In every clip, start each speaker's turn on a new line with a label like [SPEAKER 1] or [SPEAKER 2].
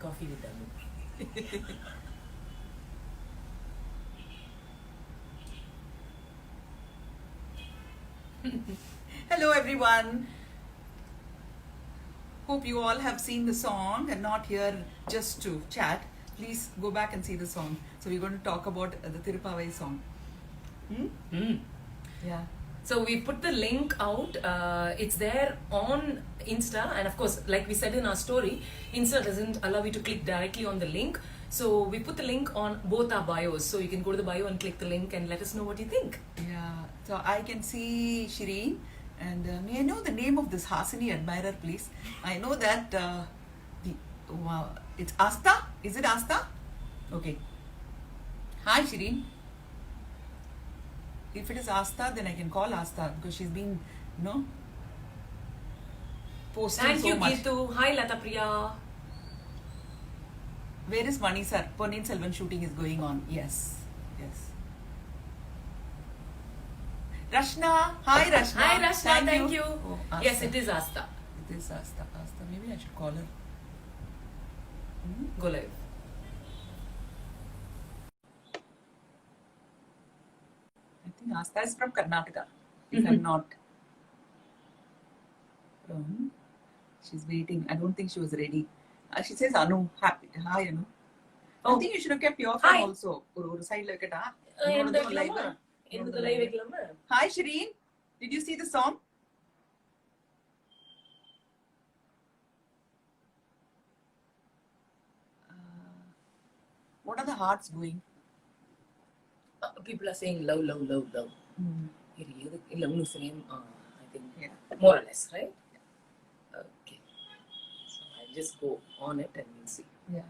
[SPEAKER 1] Coffee with Anu.
[SPEAKER 2] Hello everyone. Hope you all have seen the song and not here just to chat. Please go back and see the song. So we're going to talk about the Tirupavai song. Yeah.
[SPEAKER 1] So we put the link out. It's there on Insta, and of course, like we said in our story, Insta doesn't allow you to click directly on the link. So we put the link on both our bios. So you can go to the bio and click the link and let us know what you think.
[SPEAKER 2] Yeah. So I can see Shireen. And may I know the name of this Hasini admirer, please? I know that it's Asta. Is it Asta? Okay. Hi, Shireen. If it is Asta, then I can call Asta because she's been, posting
[SPEAKER 1] Thank
[SPEAKER 2] so
[SPEAKER 1] you,
[SPEAKER 2] much.
[SPEAKER 1] Geetu. Hi, Lata Priya.
[SPEAKER 2] Where is Mani sir? Ponniyin Selvan shooting is going on. Yes. Rashna. Hi, Rashna.
[SPEAKER 1] Hi, Rashna. Thank you.
[SPEAKER 2] Oh, Asta.
[SPEAKER 1] Yes, it is Asta.
[SPEAKER 2] It is Asta. Maybe I should call her.
[SPEAKER 1] Go live.
[SPEAKER 2] I think Asta is from Karnataka, if I'm not wrong. She's waiting. I don't think she was ready. She says Anu. Happy. Hi, Anu. I think you should have kept your phone
[SPEAKER 1] Hi.
[SPEAKER 2] also. Or side like it. Hi, Shireen. Did you see the song? What are the hearts doing?
[SPEAKER 1] People are saying love. Love same, I think, more or less, right? Okay. So I'll just go on it and we'll see.
[SPEAKER 2] Yeah.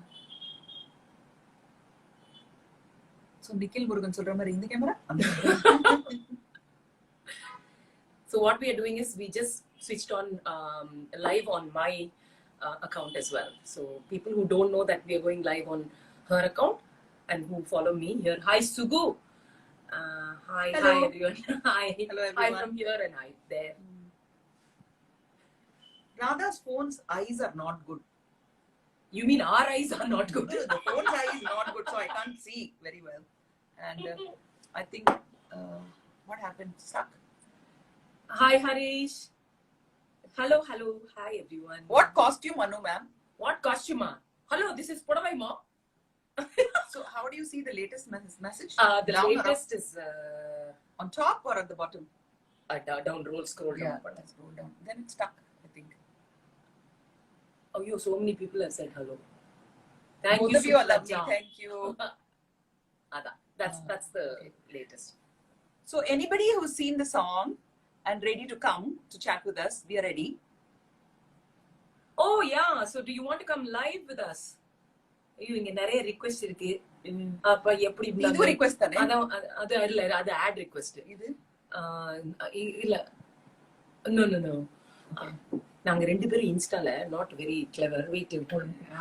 [SPEAKER 2] So Nikhil Murugan சொல்ற மாதிரி இந்த camera.
[SPEAKER 1] So what we are doing is we just switched on live on my account as well. So people who don't know that we are going live on her account and who follow me here. Hi, Sugu. Hi everyone. Hi.
[SPEAKER 2] Hello everyone.
[SPEAKER 1] Hi from here and hi there.
[SPEAKER 2] Radha's phone's eyes are not good.
[SPEAKER 1] You mean our eyes are not good?
[SPEAKER 2] The phone's eye is not good, so I can't see very well. And I think, what happened? Stuck.
[SPEAKER 1] Hi, Harish. Hello. Hi, everyone.
[SPEAKER 2] What costume, Anu ma'am?
[SPEAKER 1] What costume? Hello, this is Podavai Ma.
[SPEAKER 2] So how do you see the latest message?
[SPEAKER 1] The
[SPEAKER 2] down
[SPEAKER 1] latest is
[SPEAKER 2] on top or at the bottom?
[SPEAKER 1] Down, scroll down.
[SPEAKER 2] Let's scroll down. Then it's stuck, I think.
[SPEAKER 1] Oh, so many people have said hello. Thank
[SPEAKER 2] Both
[SPEAKER 1] you.
[SPEAKER 2] Both of you are lovely. Thank you.
[SPEAKER 1] That's the latest.
[SPEAKER 2] So anybody who's seen the song and ready to come to chat with us, we are ready.
[SPEAKER 1] Oh yeah. So do you want to come live with us? இங்க நிறைய request இருக்கு. அப்ப எப்படி
[SPEAKER 2] இது request தானே?
[SPEAKER 1] அது இல்ல, அது ஆட் ரிக்வெஸ்ட்.
[SPEAKER 2] இது
[SPEAKER 1] இல்ல. No. நாங்க ரெண்டு பேரும் இன்ஸ்டால not very clever. Wait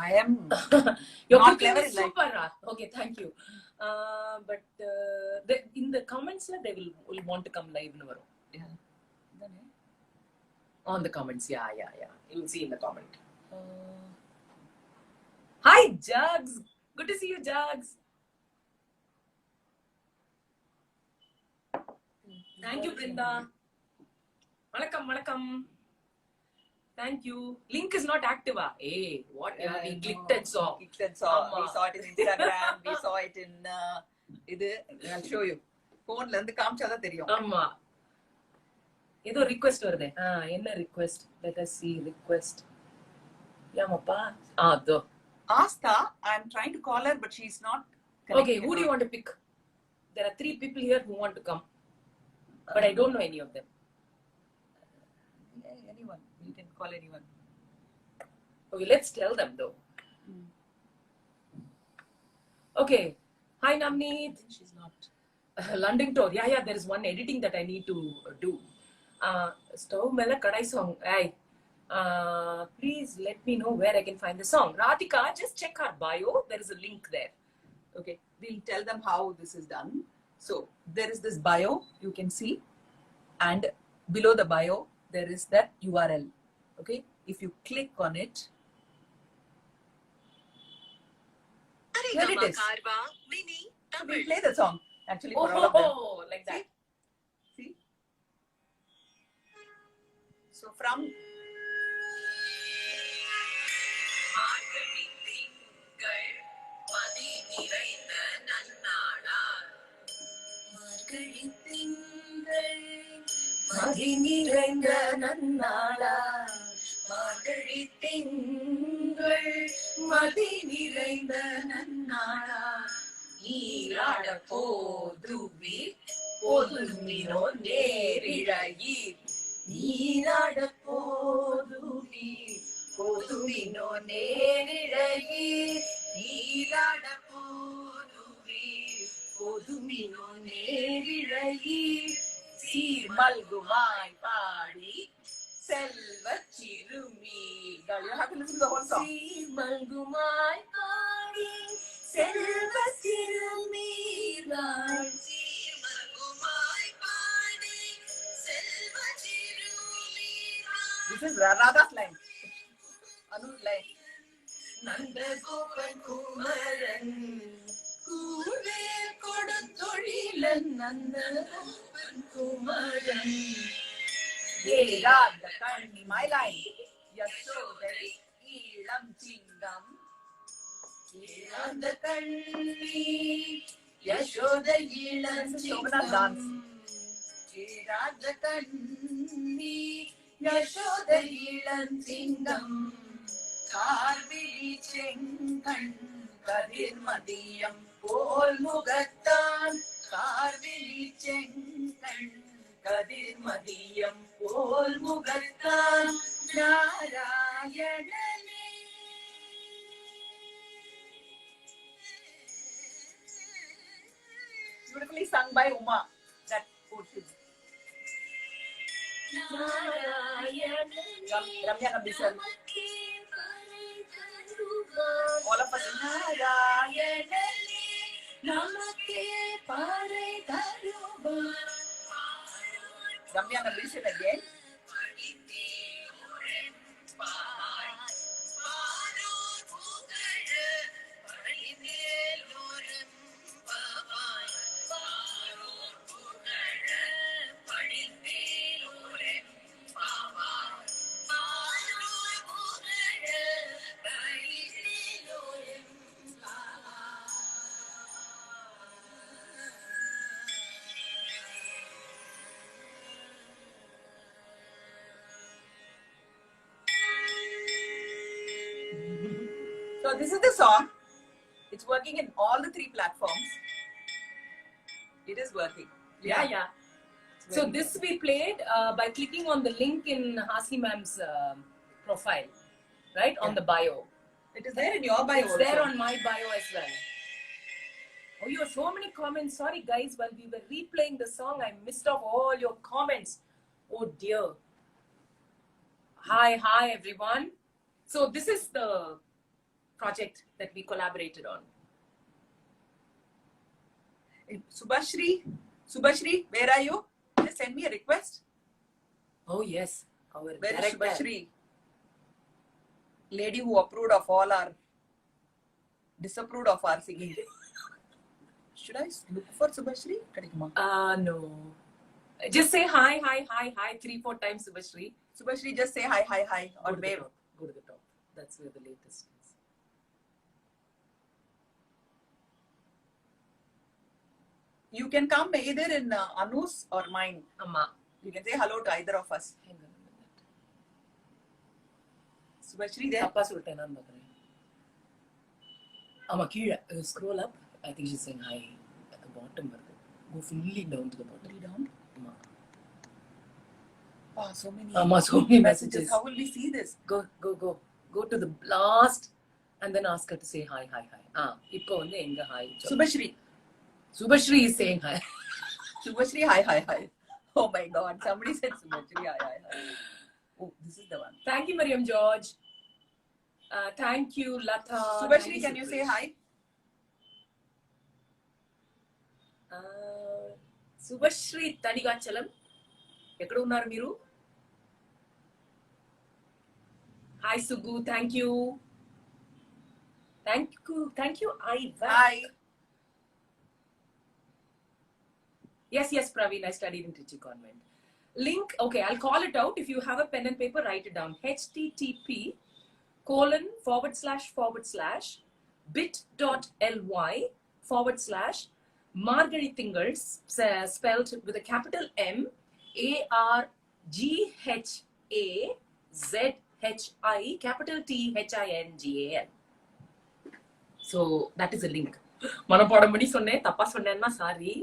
[SPEAKER 2] I am
[SPEAKER 1] not clever. Super. Okay, thank you. But in the comments they will want to come live னு வரும்.
[SPEAKER 2] Yeah.
[SPEAKER 1] On the comments. Yeah. You will see in the comment. Hi, Jugs. Good to see you, Jugs. Thank you, Brinda. Vanakkam. Thank you. Link is not active. Hey, what? We clicked and saw.
[SPEAKER 2] We saw it in Instagram. We saw it in I'll show you. Phone la irundhu kaamchada theriyum.
[SPEAKER 1] Amma. Edo request varudhe. Enna request? Let us see request. Yamappa. Though.
[SPEAKER 2] Asta, I'm trying to call her, but she's not connected.
[SPEAKER 1] Okay, who do you want to pick? There are 3 people here who want to come, but I don't know any of them.
[SPEAKER 2] Anyone. You can call anyone.
[SPEAKER 1] Okay, let's tell them though. Okay. Hi, Navneet.
[SPEAKER 2] She's not.
[SPEAKER 1] London tour. Yeah. There is one editing that I need to do. Stove Mela Kadai song. Hey. Please let me know where I can find the song. Radhika, just check our bio. There is a link there.
[SPEAKER 2] Okay, we'll tell them how this is done. So there is this bio you can see, and below the bio there is that URL. Okay, if you click on it, Here it is. So we'll play the song actually for all of them.
[SPEAKER 1] Oh, like that.
[SPEAKER 2] See? So from
[SPEAKER 1] மதி நிறைந்த நன்னாளா மார்கழி திங்கள் மதி நிறைந்த நன்னாளா நீராட போதுவீர் போதுமினோ நேரிழையீர் நீராட போதுவீர் போதுமினோ நேரிழையீர் நீராட போதுவீர் போதுமினோ நேரிழையீர் சீர் மல்குமாய் பாடி செல்வச் சிறுமீர்கள்.
[SPEAKER 2] you have to listen to the whole song.
[SPEAKER 1] சீர் மல்குமாய் பாடி செல்வச் சிறுமீர்கள். சீர் மல்குமாய் பாடி செல்வச் சிறுமீர்கள்.
[SPEAKER 2] This is Radha's line. Anu's line.
[SPEAKER 1] Nandagopan Kumaran கூவே கொடுத்தொழிலன் Nandagopan Kumaran
[SPEAKER 2] ஏராத கண்ணி my line. யசோதை ஈழம் சிங்கம்.
[SPEAKER 1] ஏராத கண்ணி யசோத இளம்
[SPEAKER 2] Shobana dance.
[SPEAKER 1] ஏராத கண்ணி யசோத இளம் சிங்கம் கார்விழி செங்கண் கதிர்மதியம் போல் முகத்தான் கார்விழி செங்கண் கதிர்மதியம் போல் முகத்தான் நாராயணனே.
[SPEAKER 2] Beautifully sung by Uma. That portion. Ramya Nambisar. All of us.
[SPEAKER 1] நாராயணனே நமக்கே பாறை தருவார்.
[SPEAKER 2] Ramya Nambisar again. So this is the song. It's working in all the 3 platforms. It is working.
[SPEAKER 1] Yeah. So this we played by clicking on the link in Hasi ma'am's profile, right? On the bio.
[SPEAKER 2] It is there in your bio.
[SPEAKER 1] It's there on my bio as well. Oh, you have so many comments. Sorry guys, while we were replaying the song, I missed off all your comments. Oh dear. Hi everyone. So this is the project that we collaborated on.
[SPEAKER 2] Subhashri, where are you? Just send me a request.
[SPEAKER 1] Oh yes, our
[SPEAKER 2] Where is
[SPEAKER 1] director.
[SPEAKER 2] Subhashri? Lady who approved of all our disapproved of our singing. Should I look for Subhashri?
[SPEAKER 1] No. Just say hi 3-4 times, Subhashri.
[SPEAKER 2] Subhashri, just say hi or
[SPEAKER 1] Go to the
[SPEAKER 2] wave.
[SPEAKER 1] top. Go to the top. That's where the latest is.
[SPEAKER 2] You can come either in Anu's or mine.
[SPEAKER 1] Amma.
[SPEAKER 2] You can say hello to either of us.
[SPEAKER 1] Hang on a minute.
[SPEAKER 2] Subhashri there.
[SPEAKER 1] Appa சொல்லிட்டேன் நான் பார்க்கறேன். ஆமா கீழ scroll up. I think she's saying hi at the bottom வருது. Go fully down to the bottom.
[SPEAKER 2] Fully down.
[SPEAKER 1] ஆமா.
[SPEAKER 2] So many.
[SPEAKER 1] So many messages.
[SPEAKER 2] How will we see this?
[SPEAKER 1] Go to the last and then ask her to say hi. இப்போ வந்து எங்க hi. Subhashri is saying hi.
[SPEAKER 2] Subhashri, hi. Oh my God, somebody said Subhashri, hi. Oh, this is the one.
[SPEAKER 1] Thank you, Mariam George. Thank you, Lata.
[SPEAKER 2] Subhashri, can you say hi?
[SPEAKER 1] Subhashri Tanigachalam. ఎక్కడ ఉన్నారు మీరు? Hi Sugu, thank you. Thank you.
[SPEAKER 2] Hi.
[SPEAKER 1] Yes, Praveen, I studied in Trichy Convent. Link, okay, I'll call it out. If you have a pen and paper, write it down. http://bit.ly/ Margari Thingals, spelled with a capital M ARGHAZHI capital THINGAL. So that is a link. மனப்பாடம் பண்ணி சொன்னேன், தப்பா சொன்னேன்னா sorry.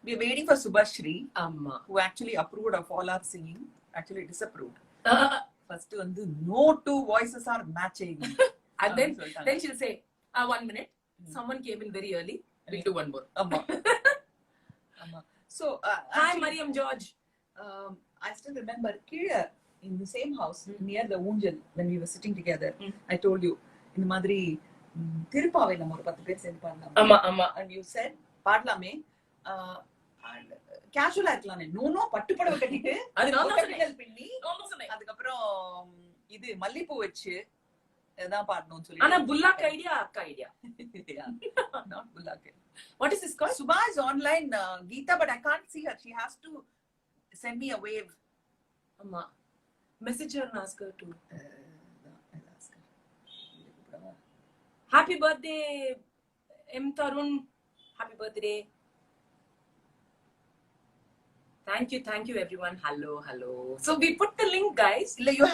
[SPEAKER 2] We're waiting for Subhashri,
[SPEAKER 1] Amma.
[SPEAKER 2] who actually approved of all our singing. Actually disapproved. First வந்து no two voices are matching.
[SPEAKER 1] And then she'll say, 1 minute. Someone came in very early. We'll do one more.
[SPEAKER 2] Amma. So
[SPEAKER 1] hi Mariam George.
[SPEAKER 2] I still remember Kira in the same house near the Unjal when we were sitting together. I told you இந்த மாதிரி திருப்பாவை நம்ம ஒரு 10 பேர் சேர்ந்து பாடலாம்.
[SPEAKER 1] ஆமா.
[SPEAKER 2] And you said பாடலாமே கேஷுவலா இருக்கலாம். நோ பட்டுப்புடவை கட்டிட்டு
[SPEAKER 1] அது நான் தான்
[SPEAKER 2] பின்னி
[SPEAKER 1] சொன்னேன்.
[SPEAKER 2] அதுக்கப்புறம் இது மல்லிப்பூ வச்சு தான் பாடணும்னு சொல்லி.
[SPEAKER 1] ஆனா புல்லாக் ஐடியா அக்கா idea.
[SPEAKER 2] Not Bullak.
[SPEAKER 1] What is this called?
[SPEAKER 2] Subha is online, Geeta, but I can't see her. She has to send me a wave.
[SPEAKER 1] Amma. Message her and ask her to.
[SPEAKER 2] I'll ask her.
[SPEAKER 1] Happy birthday, M. Tarun. Happy birthday. Thank you everyone. Hello. So we put the link, guys.
[SPEAKER 2] You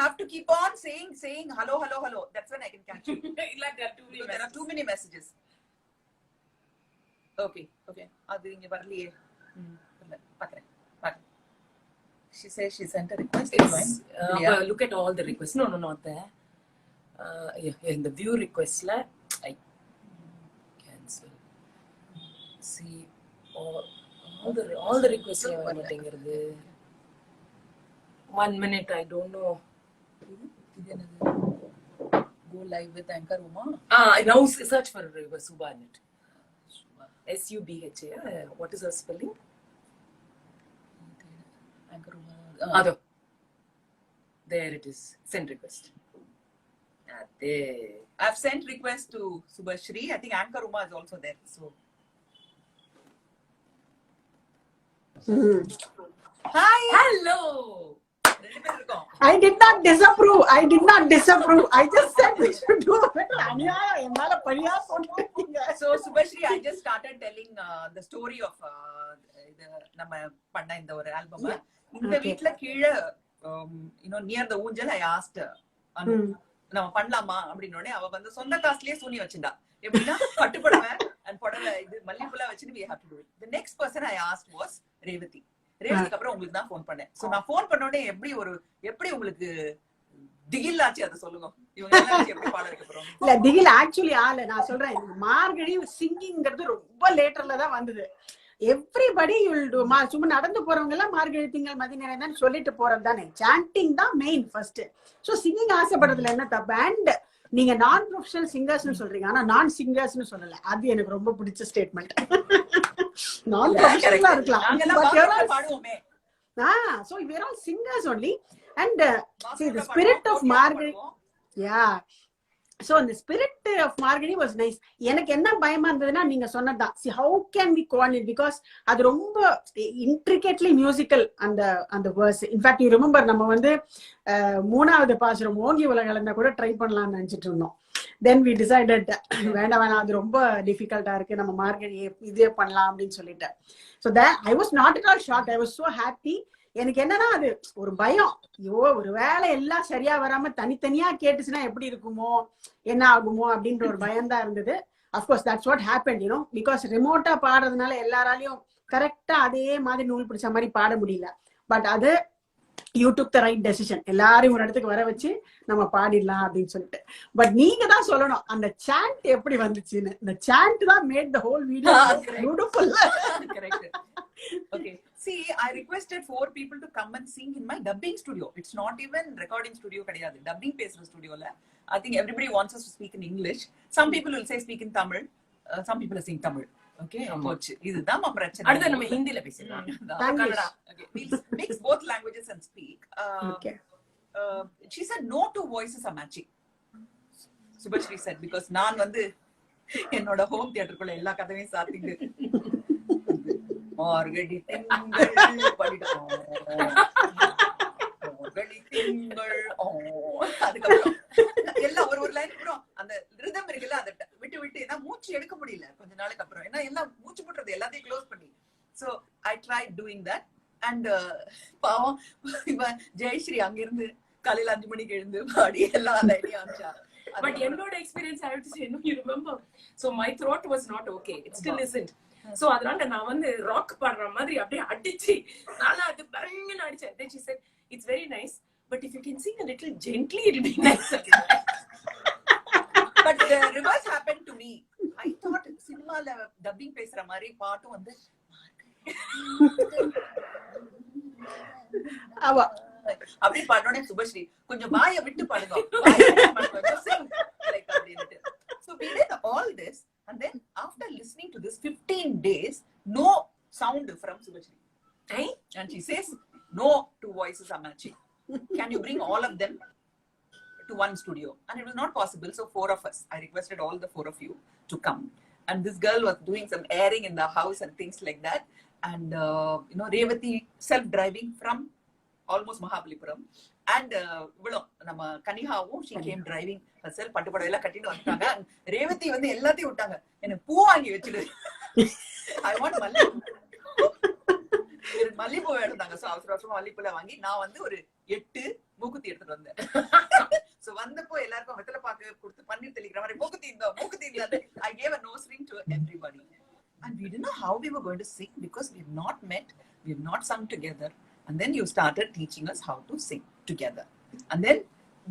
[SPEAKER 2] have to keep on saying hello. That's when I can catch you.
[SPEAKER 1] Like there are
[SPEAKER 2] too many messages. Okay. அது இங்க வரலையே. பாக்குறேன். She says she sent a request.
[SPEAKER 1] Look at all the requests. No, not there. In the view request I cancel. See all the requests are வரமாட்டேங்குது. 1 minute, I don't know.
[SPEAKER 2] Go live with Anchor Uma.
[SPEAKER 1] Now search for Subha net. SUBHA. What is her spelling?
[SPEAKER 2] Anchor Uma.
[SPEAKER 1] There it is. Send request. There.
[SPEAKER 2] I've sent request to Subhashri. I think Anchor Uma is also there. So. Hi.
[SPEAKER 1] Hello.
[SPEAKER 3] I did not disapprove. I just said we should do it.
[SPEAKER 2] So Subhashri, I just started telling the story of நம்ம பண்ண இந்த ஒரு album. இந்த வீட்ல கீழ near the Unjal I asked நம்ம பண்ணலாமா அப்படினோனே அவ வந்து சொந்த காசுலயே சூனி வச்சிருந்தா. எப்படின்னா பட்டுப்புடவை and புடவை இது மல்லிப்பூல வச்சிட்டு we have to do it. The next person I asked was Revati. ரேவதிக்கு அப்புறம் உங்களுக்கு தான் ஃபோன் பண்ணேன். சோ நான் ஃபோன் பண்ண உடனே எப்படி உங்களுக்கு திகில் ஆச்சு அதை சொல்லுங்க. இவங்க எல்லாம் எப்படி பாட வைக்க போறோம்?
[SPEAKER 3] இல்ல திகில் ஆக்சுவலி நான் சொல்றேன் மார்கழி சிங்கிங்கிறது ரொம்ப லேட்டர்ல தான் வந்தது. எவ்ரிபடி வில் டு சும்மா நடந்து போறவங்க எல்லாம் மார்கழி திங்கள் மதி நிறைய தான் சொல்லிட்டு போறது தானே. சாண்டிங் தான் மெயின் ஃபர்ஸ்ட். சோ சிங்கிங் ஆசைப்படுறதுல என்ன தப்பு? அண்ட் நீங்க நான் ப்ரொஃபஷனல் சிங்கர்ஸ்னு சொல்றீங்க, ஆனா நான் சிங்கர்ஸ்னு சொல்லல. அது எனக்கு ரொம்ப பிடிச்ச ஸ்டேட்மெண்ட். நான் ப்ரொஃபஷனலா இருக்கலாம்,
[SPEAKER 2] பாடுவோமே.
[SPEAKER 3] So we are all singers only, and see the spirit of Margari. Yeah. So the spirit of Margari was nice. எனக்கு என்ன பயமா இருந்ததுன்னா நீங்க சொன்னதுதான். See how can we coordinate, because அது ரொம்ப intricately musical அந்த verse. In fact you remember நம்ம வந்து மூணாவது பாசுரம் ஓங்கி உலகளந்தா கூட ட்ரை பண்ணலாம்னு நினைச்சிட்டு இருந்தோம். Then we decided வேண்டாம் அது ரொம்ப டிஃபிகல்ட்டா இருக்கு, நம்ம மார்கழி இதே பண்ணலாம் அப்படின்னு சொல்லிட்டு. So that I was not at all shocked. I was so happy. எனக்கு என்னன்னா அது ஒரு பயம், ஐயோ ஒரு வேலை எல்லாம் சரியா வராம தனித்தனியா கேட்டுச்சுன்னா எப்படி இருக்குமோ என்ன ஆகுமோ அப்படின்ற ஒரு பயம் தான் இருந்தது. Of course that's what happened, because ரிமோட்டா பாடுறதுனால எல்லாராலையும் கரெக்டா அதே மாதிரி நூல் பிடிச்ச மாதிரி பாட முடியல. பட் அது you took the right decision. எல்லாரையும் ஒரு இடத்துக்கு வர வச்சு நம்ம பாடிடலாம் அப்படின்னு சொல்லிட்டு. பட் நீங்க தான் சொல்லணும் அந்த சாண்ட் எப்படி வந்துச்சுன்னு. இந்த சாண்ட் தான் made the whole video beautiful.
[SPEAKER 2] Okay. See, I requested 4 people to come and sing in my dubbing studio. It's not even recording studio kadiyadu. Dubbing pesra studio la. I think everybody wants us to speak in English. Some people will say speak in Tamil. Some people will sing Tamil. Okay. Idu dhaan ma prachana.
[SPEAKER 1] Adha nama Hindi la pesiraam.
[SPEAKER 2] Kannada. Okay. We'll mix both languages and speak.
[SPEAKER 3] Okay.
[SPEAKER 2] she said no two voices are matching. Subhashri said, because நான் வந்து என்னோட home தியேட்டருக்குள்ள எல்லா கதவையும் சாத்திட்டு மார்கழி திங்கள் படிடும் மார்கழி திங்கள் அதுக்கப்புறம் எல்லாம் ஒரு லைன் அப்புறம் அந்த ரிதம் இருக்குல்ல அதை விட்டு விட்டு ஏன்னா மூச்சு எடுக்க முடியல கொஞ்ச நாளுக்கு அப்புறம் ஏன்னா எல்லாம் மூச்சு போட்டுறது எல்லாத்தையும் க்ளோஸ் பண்ணி. So I tried doing that and பாவம் இவன் ஜெயஸ்ரீ அங்கிருந்து காலையில 5 மணிக்கு எழுந்து பாடி எல்லாம் அந்த ஐடியா ஆச்சா.
[SPEAKER 1] But என்னோட experience I have to say, no, you remember, so my throat was not okay, it still isn't. So அதனால நான் வந்து ராக் பாடுற மாதிரி அப்படியே அடிச்சு நல்லா அது பயங்கர அடிச்சேன். Then she said it's very nice but if you can sing a little gently it will be nice.
[SPEAKER 2] But the reverse happened to me. I thought சினிமால டப்பிங் பேசுற மாதிரி பாட்டும் வந்து
[SPEAKER 3] ஆமா
[SPEAKER 2] அப்படி பாடனே சுபஸ்ரீ கொஞ்சம் வாயை விட்டு பாடுங்க. So we did all this and then after listening to this 15 days no sound from Subhashri. And she says no two voices are matching. Can you bring all of them to one studio? And it was not possible, so 4 of us, I requested all the 4 of you to come. And this girl was doing some airing in the house and things like that. And Revati self-driving from almost Mahabalipuram. And நம்ம கனிகாவும் she came driving herself. பட்டு படம் எல்லாம் கட்டிட்டு வந்துட்டாங்க. ரேவதி வந்து எல்லாத்தையும் விட்டாங்க. எனக்கு பூ வாங்கி வச்சிடு. I want மல்லிப்பூ எடுத்தாங்க. சோ அவசர அவசரமா மல்லிப்பூல வாங்கி நான் வந்து ஒரு 8 மூக்குத்தி எடுத்துட்டு வந்தேன். சோ வந்தப்போ எல்லாருக்கும் வெத்தலை பாக்கு கொடுத்து பன்னீர் தெளிக்கிற மாதிரி மூக்குத்தி இந்த I gave a nose ring to everybody. And we didn't know how we were going to sing because we have not met, we have not sung together. And then you started teaching us how to sing together. And then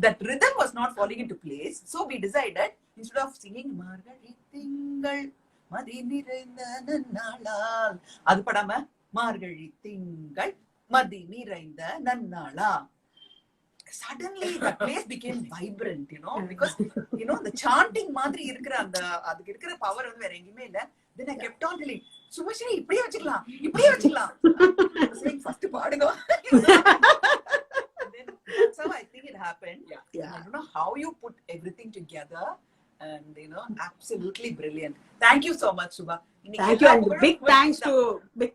[SPEAKER 2] that rhythm was not falling into place. So we decided, instead of singing Margazhi Tingal Madi Niraindha Nannalal, adu padama Margazhi Tingal Madi Niraindha Nannala. Suddenly the place became vibrant, because the chanting மாதிரி இருக்கிற அந்த அதுக்கு இருக்கிற power வந்து வேற எங்கயுமே இல்ல. Then I kept on telling Subashree இப்படியே வச்சுக்கலாம் first பாடுங்க. Then that's how I think it happened. I don't know how you put everything together and absolutely brilliant. Thank you so much, Subha.
[SPEAKER 3] Thank you and big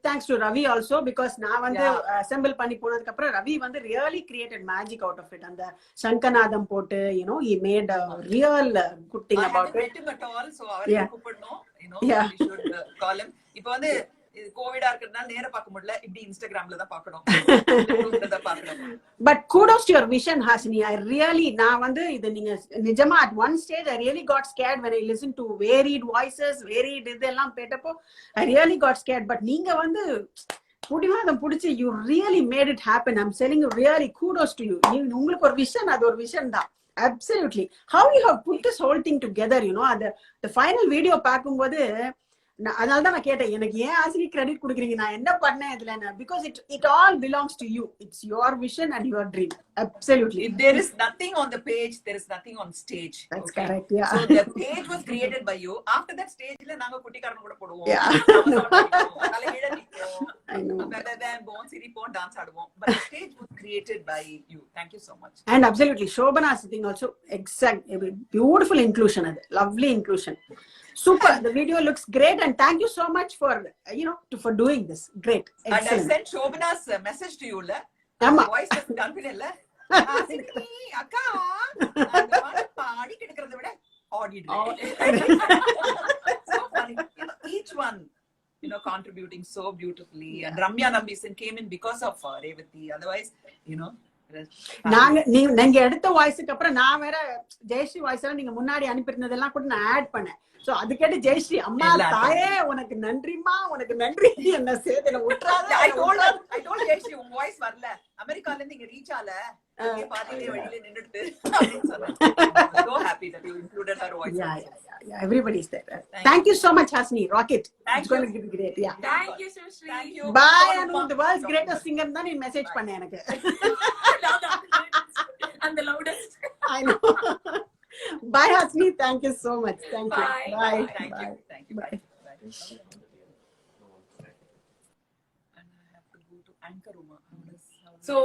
[SPEAKER 3] thanks to Ravi also, because நான் வந்து assemble பண்ணி போனதுக்கு அப்புறம் Ravi வந்து really created magic out of it. அந்த சங்கநாதம் போட்டு he made a real good thing about it. I haven't met him at all, so அவரை கூப்பிடணும். We should call him. இப்போ வந்து கோவிடா இருக்கிறதுனால நேரா பார்க்க முடியல, இப்படி இன்ஸ்டாகிராம்ல தான் பார்க்கணும். But kudos to your vision, Hasini. I really நான் வந்து இது நீங்க நிஜமா at one stage I really got scared when I listened to varied voices, varied இதெல்லாம் கேட்டப்போ I really got scared. But நீங்க வந்து புடிவாதம் புடிச்சு you really made it happen. I'm telling you, really kudos to you. உங்களுக்கு ஒரு vision, அது ஒரு vision தான். Absolutely. How you have put this whole thing together, the final video பார்க்கும்போது அதனால தான் நான் கேட்டேன், எனக்கு ஏன் ஆசிரியர் கிரெடிட் கொடுக்குறீங்க, நான் என்ன பண்ணேன் இதுல, because it all belongs to you. It's your vision and your dream. Absolutely.
[SPEAKER 2] If there is nothing on the page, there is nothing on stage.
[SPEAKER 3] That's correct. Yeah.
[SPEAKER 2] So the page was created by you. After that stage la naanga kuttikarana kuda poduvom. I know. Then bon siripon dance aduvom. But the stage was created by you. Thank you so much.
[SPEAKER 3] And absolutely Shobana's thing also, exact beautiful inclusion, lovely inclusion. Super. The video looks great and thank you so much for for doing this. Great. Excellent.
[SPEAKER 2] And I sent Shobana's message to you la. Voice was done pinella. Asini akka and paadi kedukradha vida audited. So funny. Each one contributing so beautifully. And Ramya Nambisen came in because of Revati. Otherwise,
[SPEAKER 3] நீங்க எடுத்த வாய்ஸ்க்கு அப்புறம் நான் வேற Jayashree voice எல்லாம் நீங்க முன்னாடி அனுப்பியிருந்ததெல்லாம் கூட நான் ஆட் பண்ணேன். சோ அது கேட்டு ஜெயஸ்ரீ அம்மா தாயே உனக்கு நன்றிமா, உனக்கு நன்றி, என்ன சேதன விட்டுறாத.
[SPEAKER 2] I told Jayashree உங்க வாய்ஸ் வரல, அமெரிக்கால இருந்து இங்க ரீச் ஆல, இங்க பாதியிலே வழியில நின்னுட்டு அப்படினு சொன்னாங்க. So happy that you included her voice.
[SPEAKER 3] Yeah, everybody is there. Thank you so much, Hasini. Rock it. It's going to be great. Yeah.
[SPEAKER 1] Thank you, Shri.
[SPEAKER 2] Thank you.
[SPEAKER 3] Bye, Anu. The world's greatest singer தான் நீ message பண்ண எனக்கு.
[SPEAKER 1] And the loudest.
[SPEAKER 3] I know. Bye, Hasini. Thank you so much. Thank you. Bye.
[SPEAKER 2] Thank you. Thank you. Bye. And I have to go to Anchor Uma.
[SPEAKER 1] So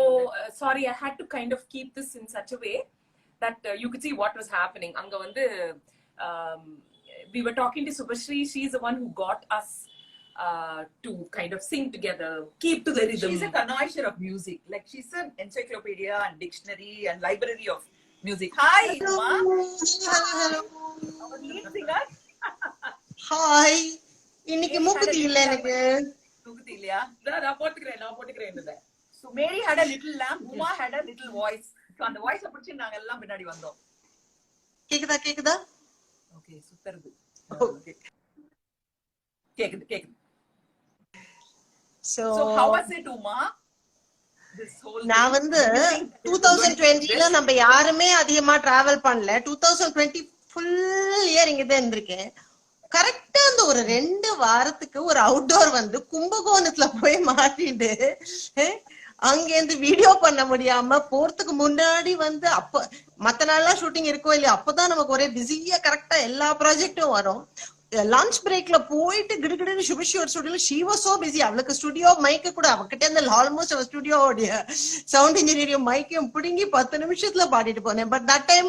[SPEAKER 1] sorry, I had to kind of keep this in such a way that you could see what was happening. Anga vandu we were talking to Subhashri. She's the one who got us to kind of sing together, keep to the rhythm.
[SPEAKER 2] She's a connoisseur of music. Like she's an encyclopedia and dictionary and library of music. Hi, Uma.
[SPEAKER 4] Hello.
[SPEAKER 2] Our lead singer.
[SPEAKER 4] Hi. இன்னைக்கு மூக்குத்தி இல்ல எனக்கு.
[SPEAKER 2] மூக்குத்தி இல்லையா?
[SPEAKER 1] நான் போட்டுக்கிறேன்.
[SPEAKER 2] So Mary had a little lamp, Uma had a little voice. So அந்த voice பிடிச்சி நாங்க எல்லாம் பின்னாடி வந்தோம்.
[SPEAKER 4] கேக்குதா?
[SPEAKER 2] Okay, சுத்தறது. Okay. கேக்குது. So how was it, Uma? This whole
[SPEAKER 4] நான் வந்து 2020ல நம்ம யாருமே அதிகமா டிராவல் பண்ணல. 2020 ஃபுல் இயர் இங்க தான் இருந்திருக்கேன். கரெக்டா அந்த ஒரு 2 வாரத்துக்கு ஒரு அவுட்டோர் வந்து கும்பகோணத்துல போய் மாட்டிட்டு அங்கேருந்து வீடியோ பண்ண முடியாம போறதுக்கு முன்னாடி வந்து அப்ப மத்த நாள்லாம் ஷூட்டிங் இருக்கோ இல்லையா அப்பதான் நமக்கு ஒரே பிஸியா கரெக்டா எல்லா ப்ராஜெக்டும் வரும். லஞ்ச் பிரேக்ல போயிட்டு கிடுகிடுன்னு சுபிஷி ஒரு ஸ்டுடியோல ஷீ வாஸ் சோ பிஸி. அவளுக்கு ஸ்டுடியோ மைக்கு கூட அவகிட்ட இருந்து ஆல்மோஸ்ட் அவ ஸ்டுடியோடைய சவுண்ட் இன்ஜினியரிங் மைக்கையும் பிடுங்கி 10 நிமிஷத்துல பாடிட்டு போனேன். But that time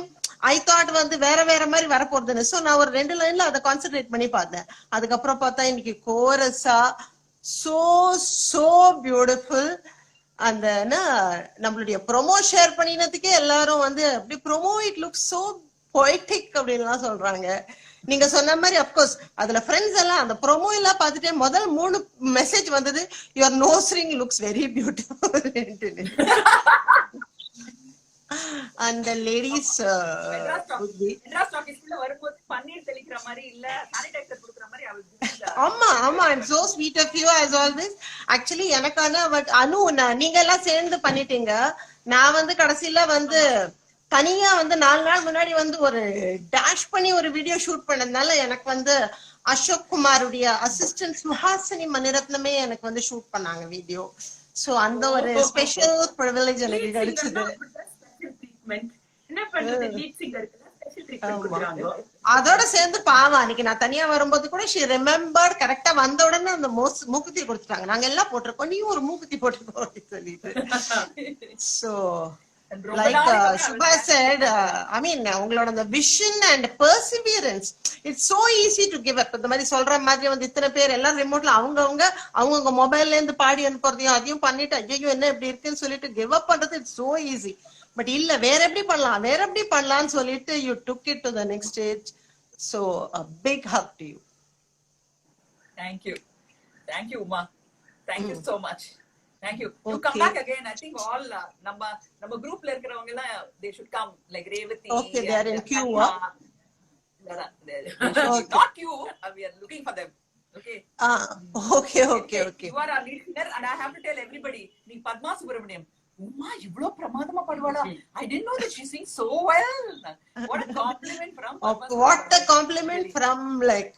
[SPEAKER 4] I thought வந்து வேற மாதிரி வரப்போறதுன்னு. சோ நான் ஒரு 2 லைன்ல அதை கான்சென்ட்ரேட் பண்ணி பார்த்தேன். அதுக்கப்புறம் பார்த்தா இன்னைக்கு கோரஸா சோ பியூட்டிஃபுல். அந்த நம்மளுடைய ப்ரொமோ ஷேர் பண்ணினதுக்கே எல்லாரும் வந்து அப்படி promo it looks so poetic அப்படின்லாம் சொல்றாங்க. நீங்க சொன்ன மாதிரி அப்கோர்ஸ் அதுல ஃப்ரெண்ட்ஸ் எல்லாம் அந்த ப்ரொமோ எல்லாம் பார்த்துட்டு முதல் 3 மெசேஜ் வந்தது your nose ring looks very beautiful. அந்த லேடிஸ்
[SPEAKER 2] வரும்போது பன்னீர் தெளிக்கிற மாதிரி இல்ல சானிடைசர் குடுக்குற மாதிரி
[SPEAKER 4] ஆமா I'm so sweet of you as always. Actually எனக்கான பட் அனு நீங்க எல்லாம் சேர்ந்து பண்ணிட்டீங்க. நான் வந்து கடைசியில வந்து தனியா வந்து 4 நாள் முன்னாடி வந்து ஒரு டேஷ் பண்ணி ஒரு வீடியோ ஷூட் பண்ணதுனால எனக்கு வந்து அசோக் குமாருடைய அசிஸ்டன்ட் சுஹாசினி மணிரத்னமே எனக்கு வந்து ஷூட் பண்ணாங்க வீடியோ. சோ அந்த ஒரு ஸ்பெஷல் ப்ரிவிலேஜ் எனக்கு கிடைச்சது.
[SPEAKER 1] என்ன பண்றது, லீட் சிங்கருக்கு ஸ்பெஷல் ட்ரீட்மென்ட் கொடுக்குறாங்க.
[SPEAKER 4] அதோட சேர்ந்து பாவம் அன்னைக்கு நான் தனியா வரும்போது கூட she remembered கரெக்டா வந்த உடனே அந்த மூக்குத்தி கொடுத்துட்டாங்க. நாங்க எல்லாம் போட்டிருக்கோம், நீயும் ஒரு மூக்குத்தி போட்டுக்கோ அப்படின்னு சொல்லிட்டு. So like Shubha said, I mean உங்களோட அந்த vision and perseverance, it's so easy to give up. இந்த மாதிரி சொல்ற மாதிரி வந்து இத்தனை பேர் எல்லாம் ரிமோட்ல அவங்க மொபைல்ல இருந்து பாடி அனுப்புறதையும் அதையும் பண்ணிட்டு ஐயோ என்ன இப்படி இருக்குன்னு சொல்லிட்டு கிவ் அப் பண்றது இட்ஸ் so easy. பட் இல்ல வேற எப்படி பண்ணலாம்னு சொல்லிட்டு you took it to the next stage. So a big hug to you.
[SPEAKER 2] Thank you Uma, thank you so much. Thank you. You
[SPEAKER 4] Okay.
[SPEAKER 2] come back again. I think all நம்ம groupல இருக்கிறவங்க எல்லாம் they should come, like Revati.
[SPEAKER 4] Okay, they are in queue.
[SPEAKER 2] Not you, we are looking for them. Okay.
[SPEAKER 4] Okay.
[SPEAKER 2] You are our lead singer and I have to tell everybody, நீ பத்மா சுப்ரமணியம் உமா இவ்ளோ பிரமாதமா பாடுவாளா? I didn't know that she sings so well. What a compliment from
[SPEAKER 4] What a compliment from like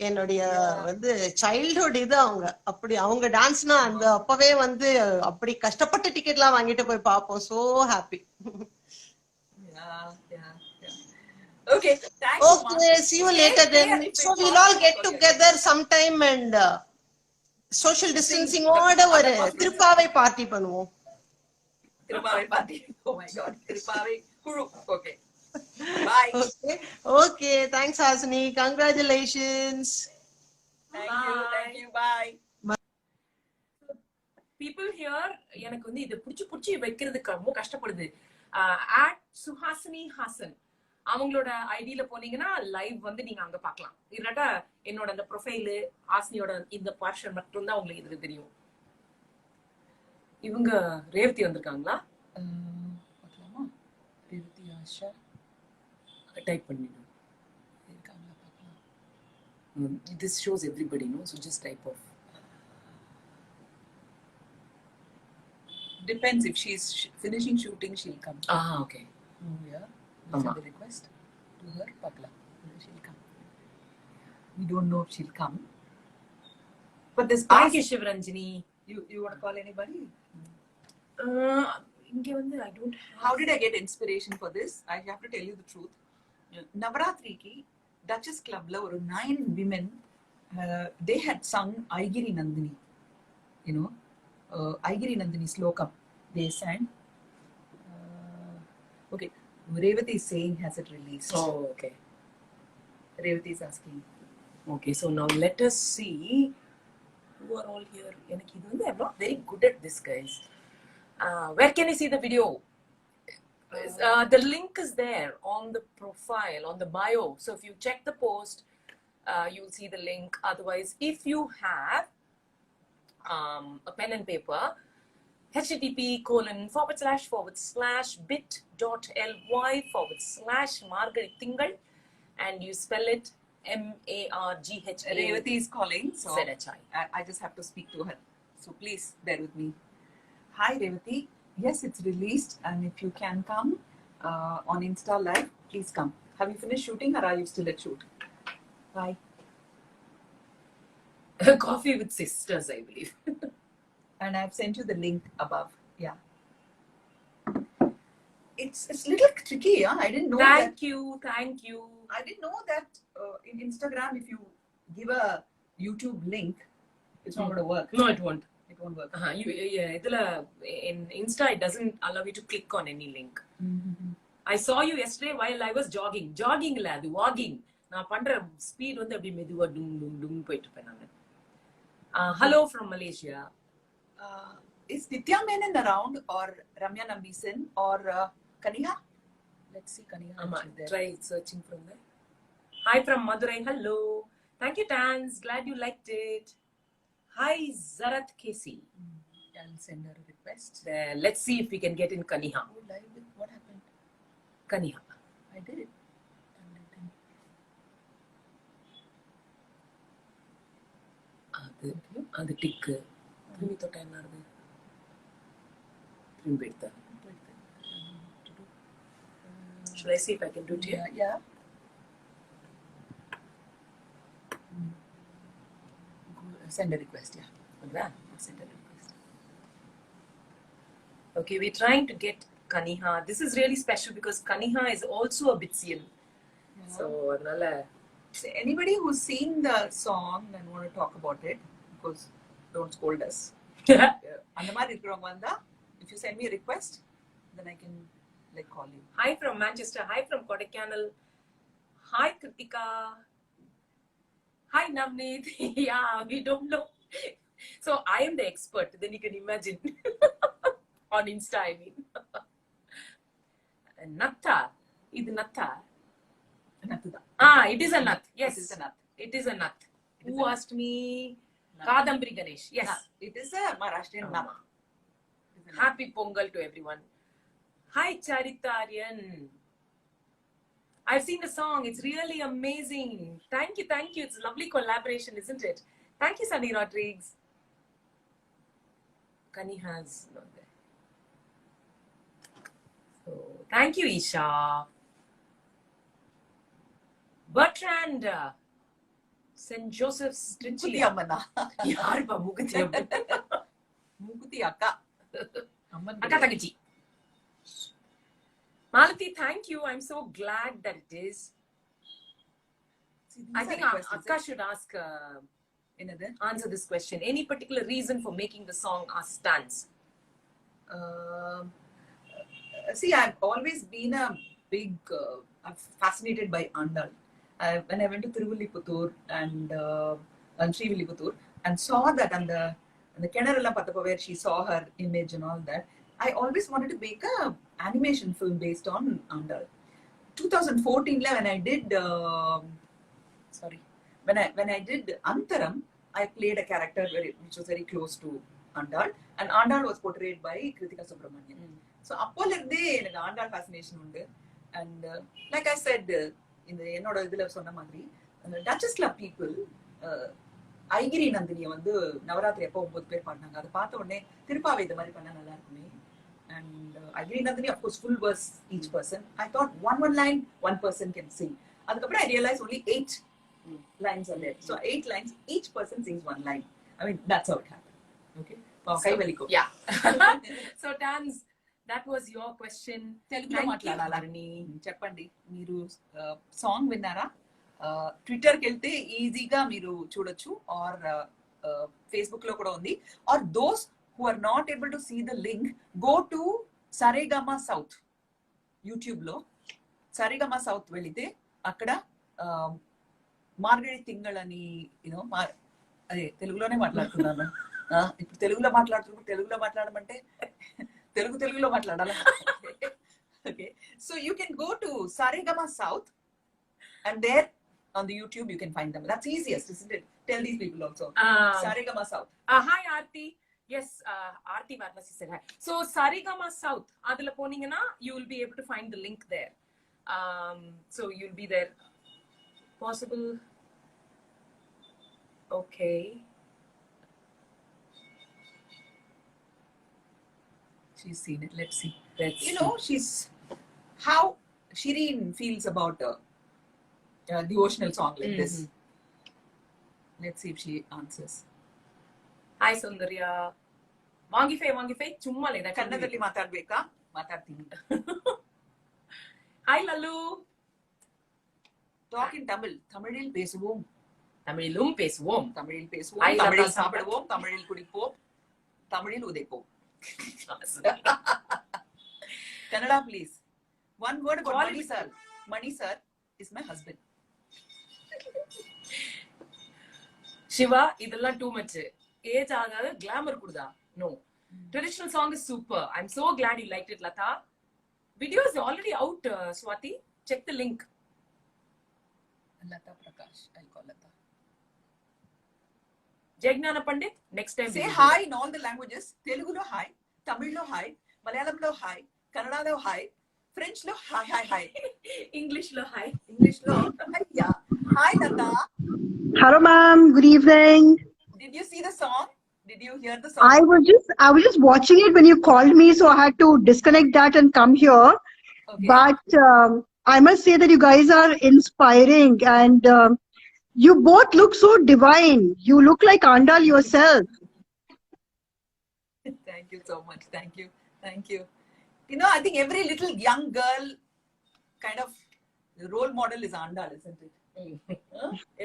[SPEAKER 4] என்னுடைய வந்து childhood இது அவங்க டான்ஸ்னா அந்த அப்பவே வந்து அப்படி கஷ்டப்பட்டு டிக்கெட் எல்லாம் வாங்கிட்டு போய் பாப்போம். So happy.
[SPEAKER 2] Okay, thanks.
[SPEAKER 4] Okay, see you later then. So we'll all get together sometime and social distancing ஓட ஒரு திருப்பாவை பார்ட்டி பண்ணுவோம்.
[SPEAKER 2] Thiruppavai party. Oh my god, Thiruppavai குழு. Okay. Bye.
[SPEAKER 4] Okay, thanks Hasini, congratulations.
[SPEAKER 2] Thank you, bye.
[SPEAKER 1] People here எனக்கு வந்து இத புடிச்சு வைக்கிறதுக்கு ரொம்ப கஷ்டப்படுது. @சுஹாசினி ஹாசன் அவங்களோட ஐடியில போனீங்கன்னா லைவ் வந்து நீங்க அங்க பார்க்கலாம். இல்லாட்டா என்னோட அந்த ப்ரொஃபைல் ஹாசினியோட இந்த போர்ஷன் மட்டும் தான் உங்களுக்கு இதுல தெரியும். இவங்க ரேவதி வந்திருக்காங்களா? பார்க்கலாமா? ரேவதி ஆஷா டைப் பண்ணிடுங்க. இருக்காங்களா பார்க்கலாம். This shows everybody, no? So just type off.
[SPEAKER 2] Depends, if she's finishing shooting she'll come.
[SPEAKER 1] Okay.
[SPEAKER 2] Yeah. Send the request to her, pakla. She'll come. We don't know if she'll come. But this
[SPEAKER 1] Thank you, Shivaranjini.
[SPEAKER 2] You want to call anybody?
[SPEAKER 1] இங்க வந்து I don't have.
[SPEAKER 2] How did I get inspiration for this? I have to tell you the truth. Navaratri ki Duchess Club la ஒரு 9 women they had sung Aigiri Nandini, you know, Aigiri Nandini Slokam they sang. Okay, Revati is saying has it released?
[SPEAKER 1] Oh, okay.
[SPEAKER 2] Revati is asking.
[SPEAKER 1] Okay, so now let us see who are all here. I'm not very good at this, guys. Where can I see the video? The link is there on the profile, on the bio. So if you check the post, you'll see the link. Otherwise, if you have a pen and paper, http://bit.ly/Margaret Tingal, and you spell it MARGHA.
[SPEAKER 2] Revati is calling, so
[SPEAKER 1] ZHI.
[SPEAKER 2] I just have to speak to her. So please bear with me. Hi Revati, yes, it's released, and if you can come on Insta Live, please come. Have you finished shooting, or are you still at shoot? Bye.
[SPEAKER 1] Coffee with sisters, I believe.
[SPEAKER 2] And I've sent you the link above. Yeah. It's a little tricky, huh? I didn't know
[SPEAKER 1] Thank you.
[SPEAKER 2] I didn't know that in Instagram, if you give a YouTube link, it's not going to work.
[SPEAKER 1] No, it won't.
[SPEAKER 2] It won't work.
[SPEAKER 1] In Insta, it doesn't allow you to click on any link. I saw you yesterday while I was jogging. Jogging இல்ல அது walking. நான் பண்ற speed வந்து அப்படியே மெதுவா டும் டும் டும் போயிட்டு இருப்பேன் நான். Hello from Malaysia.
[SPEAKER 2] Is Nitya Menon around, or Ramya Nambisen, or Kaniha? Let's see Kaniha.
[SPEAKER 1] Try searching from there. Hi from Madurai. Hello. Thank you, Tans. Glad you liked it. Hi, Zarat Kesi.
[SPEAKER 2] I'll send her a request.
[SPEAKER 1] Let's see if we can get in Kaniha.
[SPEAKER 2] Oh, live with what happened?
[SPEAKER 1] Kaniha.
[SPEAKER 2] I did it.
[SPEAKER 1] அது டிக்கு திரும்பி தொட்டா என்ன ஆகுது திரும்பி எடுத்த should I see if I can do it here?
[SPEAKER 2] Yeah. Send a request, yeah. Send a request.
[SPEAKER 1] Okay, we're trying to get Kaniha. This is really special because Kaniha is also a Bitsian.
[SPEAKER 2] Yeah.
[SPEAKER 1] So adnala
[SPEAKER 2] So anybody who's seen the song and want to talk about it, because don't scold us. அந்த மாதிரி இருக்கிறவங்க வந்தா, if you send me a request, then I can like call you.
[SPEAKER 1] Hi from Manchester. Hi from Kodaikanal. Hi Kritika. Hi Navneet. Yeah, we don't know. So I am the expert. Then you can imagine on Insta. I mean, Natta. Idu Natta.
[SPEAKER 2] Nathuda.
[SPEAKER 1] It is a nut. Yes,
[SPEAKER 2] It is a nut.
[SPEAKER 1] It is a nut.
[SPEAKER 2] It is
[SPEAKER 1] Who
[SPEAKER 2] a nut.
[SPEAKER 1] asked me?
[SPEAKER 2] Nut.
[SPEAKER 1] Kadambari Ganesh. Yes.
[SPEAKER 2] Nut. It is a Maharashtrian nut.
[SPEAKER 1] Amma.
[SPEAKER 2] It is a nut.
[SPEAKER 1] Happy Pongal to everyone. Hi Charitarian. I've seen the song. It's really amazing. Thank you. It's a lovely collaboration, isn't it? Thank you, Sunny Rodriguez. Kani has not there. So thank you, Isha. Bertrand. St. Joseph's
[SPEAKER 2] Mukuti
[SPEAKER 1] Trichy.
[SPEAKER 2] அம்மனா?
[SPEAKER 1] யாருப்பா மூக்குத்தி அம்மன்?
[SPEAKER 2] மூக்குத்தி அக்கா. அம்மன்
[SPEAKER 1] Akka Takachi. Malati, thank you. I'm so glad that it is.
[SPEAKER 2] See, these
[SPEAKER 1] I
[SPEAKER 2] are
[SPEAKER 1] think
[SPEAKER 2] requests, is
[SPEAKER 1] Akka
[SPEAKER 2] it?
[SPEAKER 1] should
[SPEAKER 2] என்னது?
[SPEAKER 1] answer this question. Any particular reason for making the song as stance?
[SPEAKER 2] See, I've always been a big, I'm fascinated by Andal. When I went to Tiruvalliputtur and Srivilliputur and saw that and the Kenarella Patapa where she saw her image and all that, I always wanted to make a animation film based on Andal. 2014 when I did, when I did Antaram, I played a character which was very close to Andal, and Andal was portrayed by Kritika Subramanian. So அப்போல இருந்தே எனக்கு Andal fascination உண்டு. And like I set இந்த என்னோட இதுல சொன்ன மாதிரி duchess club people ஐகிரி நந்தினியை வந்து நவராத்திரி அப்போ 9 பேர் பாடினாங்க. அதை பார்த்த உடனே திருப்பாவை இந்த மாதிரி பண்ணா நல்லா இருக்குமே. And Aigiri Nandini of course full verse each person. I thought one line one person can sing. அதுக்கப்புறம் I realise only 8 lines are there. So 8 lines, each person sings 1 line. I mean, that's how it happened. Okay. కై వెలికో.
[SPEAKER 1] Yeah. So Tans, that was your question.
[SPEAKER 2] తెలుగులో మాట్లాడాలా? చెప్పండి. మీరు song విన్నారా? ట్విట్టర్కి వెళ్తే ఈజీగా మీరు చూడొచ్చు, ఆర్ ఫేస్బుక్ లో కూడా ఉంది. Or those who are not able to see the link, go to Saregama South YouTube lo. Saregama South వెళితే అక్కడ మార్గడి తింగళని అదే తెలుగులోనే మాట్లాడుతున్నాను. ఇప్పుడు తెలుగులో మాట్లాడమంటే తెలుగులో మాట్లాడాలి. Okay, so you can go to Saregama South and there on the YouTube you can find them. That's easiest, isn't it? Tell these people also. Saregama South.
[SPEAKER 1] Hi Aarti. Yes, Aarti Varnasi said hi. So Saregama South, adula poningana you will be able to find the link there. So you'll be there. Possible. Okay.
[SPEAKER 2] She's seen it. Let's see. She's how Shireen feels about devotional song like this. Let's see if she answers.
[SPEAKER 1] Hi Sundarya. Vangi fai chumma leda
[SPEAKER 2] ಕನ್ನಡದಲ್ಲಿ ಮಾತಾಡ್ಬೇಕಾ? ಮಾತಾಡ್ತೀನಿ.
[SPEAKER 1] Hi Lalu.
[SPEAKER 2] Talk in Tamil. தமிழில் பேசுவோம்.
[SPEAKER 1] தமிழிலும் பேசுவோம்.
[SPEAKER 2] தமிழில் சாப்பிடுவோம். தமிழில் குடிப்போம். தமிழில் உதைப்போம். Kannada, please. One word about Mani sir. Mani sir is my husband.
[SPEAKER 1] Shiva, idella too much. Age agada glamour kududa. No. Traditional song is super. I'm so glad you liked it, Lata. Video is already out, Swati. Check the link.
[SPEAKER 2] Lata Prakash. I'll call Lata.
[SPEAKER 1] Jagnana Pandit, next time.
[SPEAKER 2] Say hi in all the languages. Telugu lo hi, Tamil lo hi, Malayalam lo hi, Kannada lo hi, French lo hi.
[SPEAKER 1] English lo hi.
[SPEAKER 2] Yeah. Hi Lata.
[SPEAKER 5] Hello, ma'am. Good evening.
[SPEAKER 2] Did you see the song? Did you hear the song?
[SPEAKER 5] I was just watching it when you called me, so I had to disconnect that and come here.
[SPEAKER 2] Okay.
[SPEAKER 5] But I must say that you guys are inspiring, and you both look so divine. You look like Andal yourself.
[SPEAKER 2] Thank you so much. Thank you. I think every little young girl kind of role model is Andal, isn't it?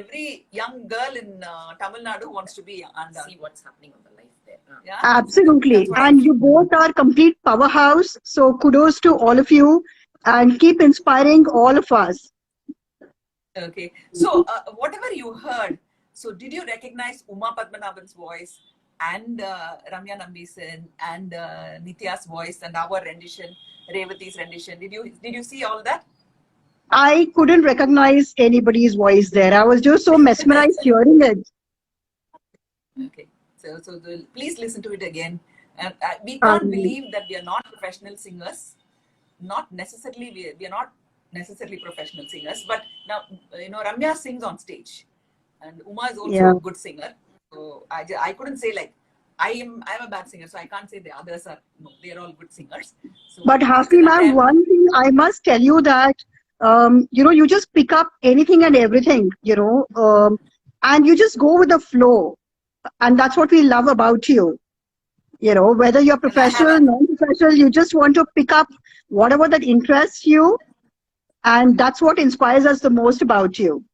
[SPEAKER 2] Every young girl in Tamil Nadu wants to be Andal.
[SPEAKER 1] See what's happening on the life there.
[SPEAKER 2] Yeah?
[SPEAKER 5] Absolutely.
[SPEAKER 2] That's what I
[SPEAKER 5] And
[SPEAKER 2] feel.
[SPEAKER 5] you both are complete powerhouse. So kudos to all of you, and keep inspiring all of us.
[SPEAKER 2] Okay. So whatever you heard, so did you recognize Uma Padmanabhan's voice and Ramya Nambisen and Nitya's voice and our rendition, Revati's rendition? Did you see all that?
[SPEAKER 5] I couldn't recognize anybody's voice there. I was just so mesmerized hearing it.
[SPEAKER 2] Okay. So please listen to it again. And we can't believe that we are not professional singers. Not necessarily, we are not necessarily professional singers, but now Ramya sings on stage, and Uma is also a good singer. So I couldn't say like I'm a bad singer, so I can't say the others are. No, they are all good singers. So,
[SPEAKER 5] But Hasi ma'am, one thing I must tell you that you just pick up anything and everything, and you just go with the flow, and that's what we love about you. Whether you're professional, non-professional, you just want to pick up whatever that interests you, and that's what inspires us the most about you.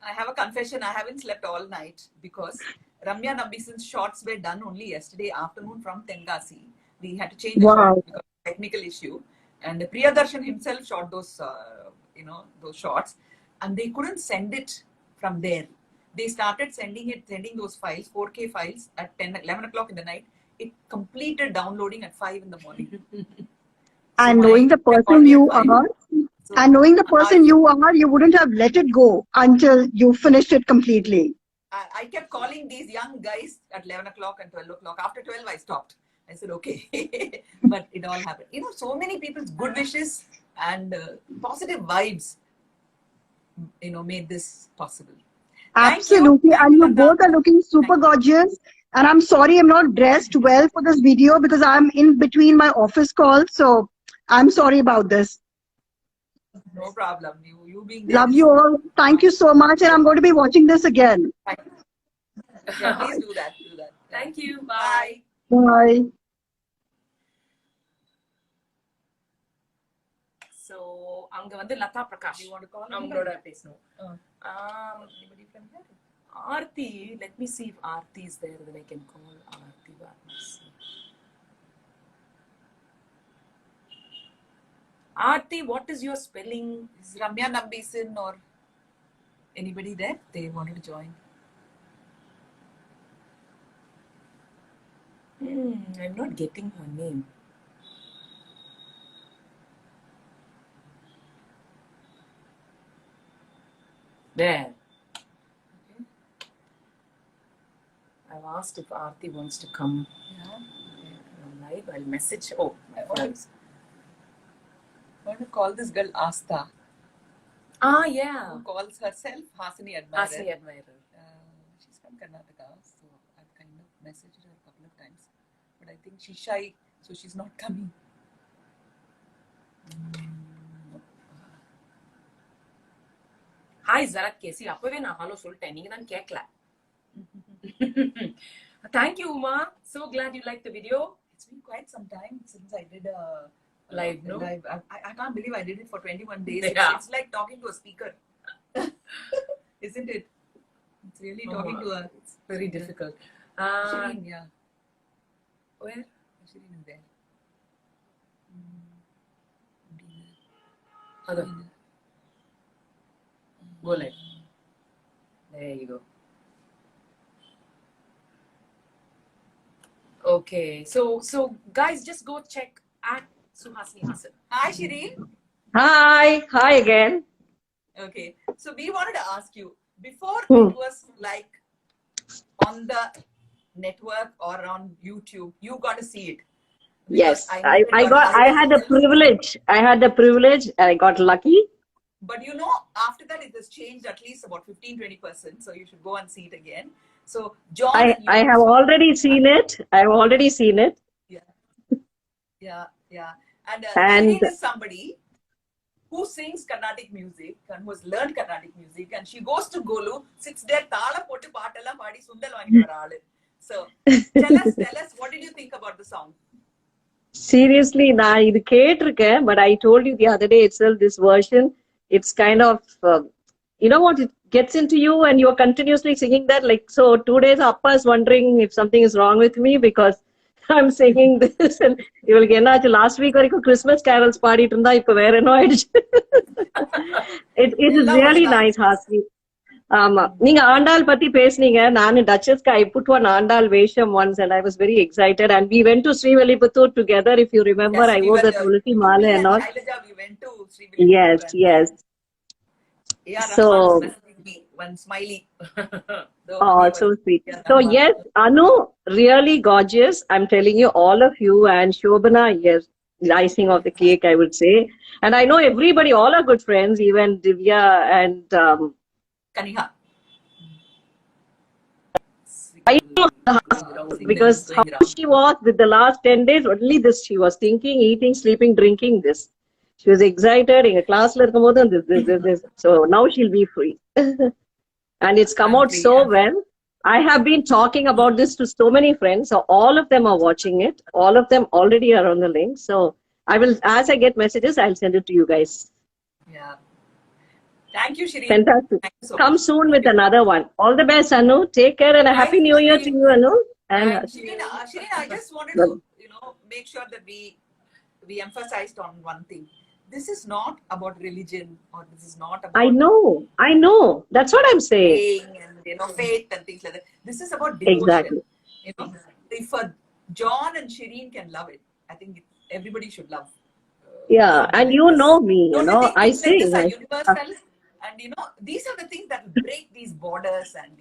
[SPEAKER 2] I have a confession. I haven't slept all night because Ramya Nambisen's shots were done only yesterday afternoon from Tenkasi. We had to change the shot because of a technical issue. And Priyadarshan himself shot those shots, and they couldn't send it from there. They started sending those files, 4K files at 11 o'clock in the night. It completed downloading at 5 in the morning.
[SPEAKER 5] And knowing the person you are, you wouldn't have let it go until you finished it completely.
[SPEAKER 2] I kept calling these young guys at 11 o'clock and 12 o'clock. After 12, I stopped. I said, okay. But it all happened. So many people's good wishes and positive vibes, made this possible.
[SPEAKER 5] Absolutely. And you both are looking super gorgeous. And I'm sorry I'm not dressed well for this video because I'm in between my office calls. So I'm sorry about this.
[SPEAKER 2] No problem. You being there.
[SPEAKER 5] Love you all. Thank you so much. And I'm going to be watching this again.
[SPEAKER 2] Yeah, please do that.
[SPEAKER 1] Thank you. Bye.
[SPEAKER 5] Bye.
[SPEAKER 1] So அங்க வந்து Latha Prakash
[SPEAKER 2] You want to call?
[SPEAKER 1] அவங்களோட பேசணும்.
[SPEAKER 2] Anybody from here?
[SPEAKER 1] Aarti, let me see if Aarti is there, then I can call Aarti Varanasi. Aarti, what is your spelling?
[SPEAKER 2] Is Ramya Nambisan or anybody there? They wanted to join.
[SPEAKER 1] I'm not getting her name. There. Okay. I've asked if Aarti wants to come live. I'll message. Oh, my friends.
[SPEAKER 2] I want to call this girl Asta,
[SPEAKER 1] Yeah.
[SPEAKER 2] who calls herself Hasini Admirer.
[SPEAKER 1] Hasini Admirer.
[SPEAKER 2] She's from Karnataka, so I've kind of messaged her a couple of times. But I think she's shy, so she's not coming.
[SPEAKER 1] Hi, Zarak Kesi. அப்பவே நான் hello சொல்லிட்டேன். நீங்க தான் கேட்கல. Thank you, Uma. So glad you liked the video.
[SPEAKER 2] It's been quite some time since I did a
[SPEAKER 1] Live, no?
[SPEAKER 2] live. I can't believe I did it for 21 days.
[SPEAKER 1] Yeah.
[SPEAKER 2] It's like talking to a speaker. Isn't it? It's really talking to a...
[SPEAKER 1] It's very difficult.
[SPEAKER 2] Shireen, yeah.
[SPEAKER 1] Where?
[SPEAKER 2] Shireen is there.
[SPEAKER 1] Other. Go live. There you go. Okay, so guys, just go check at Suhasini Hassan.
[SPEAKER 2] Hi, Shireen.
[SPEAKER 6] Hi again.
[SPEAKER 2] Okay, so we wanted to ask you, before
[SPEAKER 6] Hmm.
[SPEAKER 2] it was like on the network or on YouTube, you got to see it.
[SPEAKER 6] Yes,
[SPEAKER 2] Because know it
[SPEAKER 6] I
[SPEAKER 2] got
[SPEAKER 6] had the privilege. I had the privilege. I got lucky.
[SPEAKER 2] But you know, after that, it has changed at least about 15-20%. So you should go and see it again. So John, and
[SPEAKER 6] I
[SPEAKER 2] you-
[SPEAKER 6] have already seen it. I've already seen it.
[SPEAKER 2] Yeah. And
[SPEAKER 6] And-
[SPEAKER 2] Shireen is somebody who sings Carnatic music and who has learned Carnatic music, and she goes to Golu, sits there, thala potu paatella paadi sundal vaangi varaalu. So tell us, what did you think about the song?
[SPEAKER 6] Seriously, நான் இது கேட்டிருக்கேன், but I told you the other day itself, this version, it's kind of, you know what, it gets into you and you're continuously singing that. Like, so 2 days, Appa is wondering if something is wrong with me because I'm singing this. And இவளுக்கு என்னாச்சு, last week வரைக்கும் Christmas carols பாடிட்டு இருந்தா, இப்ப வேற என்ன ஆயிடுச்சு. It is really nice, Hasni. ஆமா, நீங்க ஆண்டாள் பத்தி பேசுனீங்க. நானு டச்சஸ்க்கு I put one ஆண்டாள் வேஷம் once and I was very excited and we went to Srivilliputtur together. If you remember,
[SPEAKER 2] Yes,
[SPEAKER 6] I
[SPEAKER 2] we
[SPEAKER 6] wore
[SPEAKER 2] were
[SPEAKER 6] that tulsi mala and all.
[SPEAKER 2] Shailaja, we went to Srivilliputtur
[SPEAKER 6] Yes,
[SPEAKER 2] and
[SPEAKER 6] yes.
[SPEAKER 2] A.R.
[SPEAKER 6] So-
[SPEAKER 2] Rahman messaged me, one smiley.
[SPEAKER 6] Oh, so sweet. So yes, Anu, really gorgeous. I'm telling you, all of you, and Shobana, yes, the icing of the cake, I would say. And I know everybody, all are good friends, even Divya and
[SPEAKER 2] Kaniha.
[SPEAKER 6] I know because how she was with the last 10 days, only this she was thinking, eating, sleeping, drinking this. She was excited in a class, this. So now she'll be free. And it's come out so well. I have been talking about this to so many friends. So all of them are watching it. All of them already are on the link. So I will, as I get messages, I'll send it to you guys.
[SPEAKER 2] Yeah. Thank you, Shireen.
[SPEAKER 6] Fantastic.
[SPEAKER 2] Thank you so
[SPEAKER 6] Come
[SPEAKER 2] much.
[SPEAKER 6] soon with another one. All the best, Anu. Take care and a happy new year to you, Anu. And
[SPEAKER 2] Shireen, I just wanted to, make sure that we emphasized on one thing. This is not about religion, or this is not about
[SPEAKER 6] I know. That's what I'm saying.
[SPEAKER 2] praying and faith and things like that. This is about devotion.
[SPEAKER 6] Exactly.
[SPEAKER 2] If John and Shireen can love it, I think everybody should love.
[SPEAKER 6] Yeah, and you know me,
[SPEAKER 2] Don't you think
[SPEAKER 6] I
[SPEAKER 2] things
[SPEAKER 6] say
[SPEAKER 2] like this are
[SPEAKER 6] like,
[SPEAKER 2] universal? And these are the things that break these borders and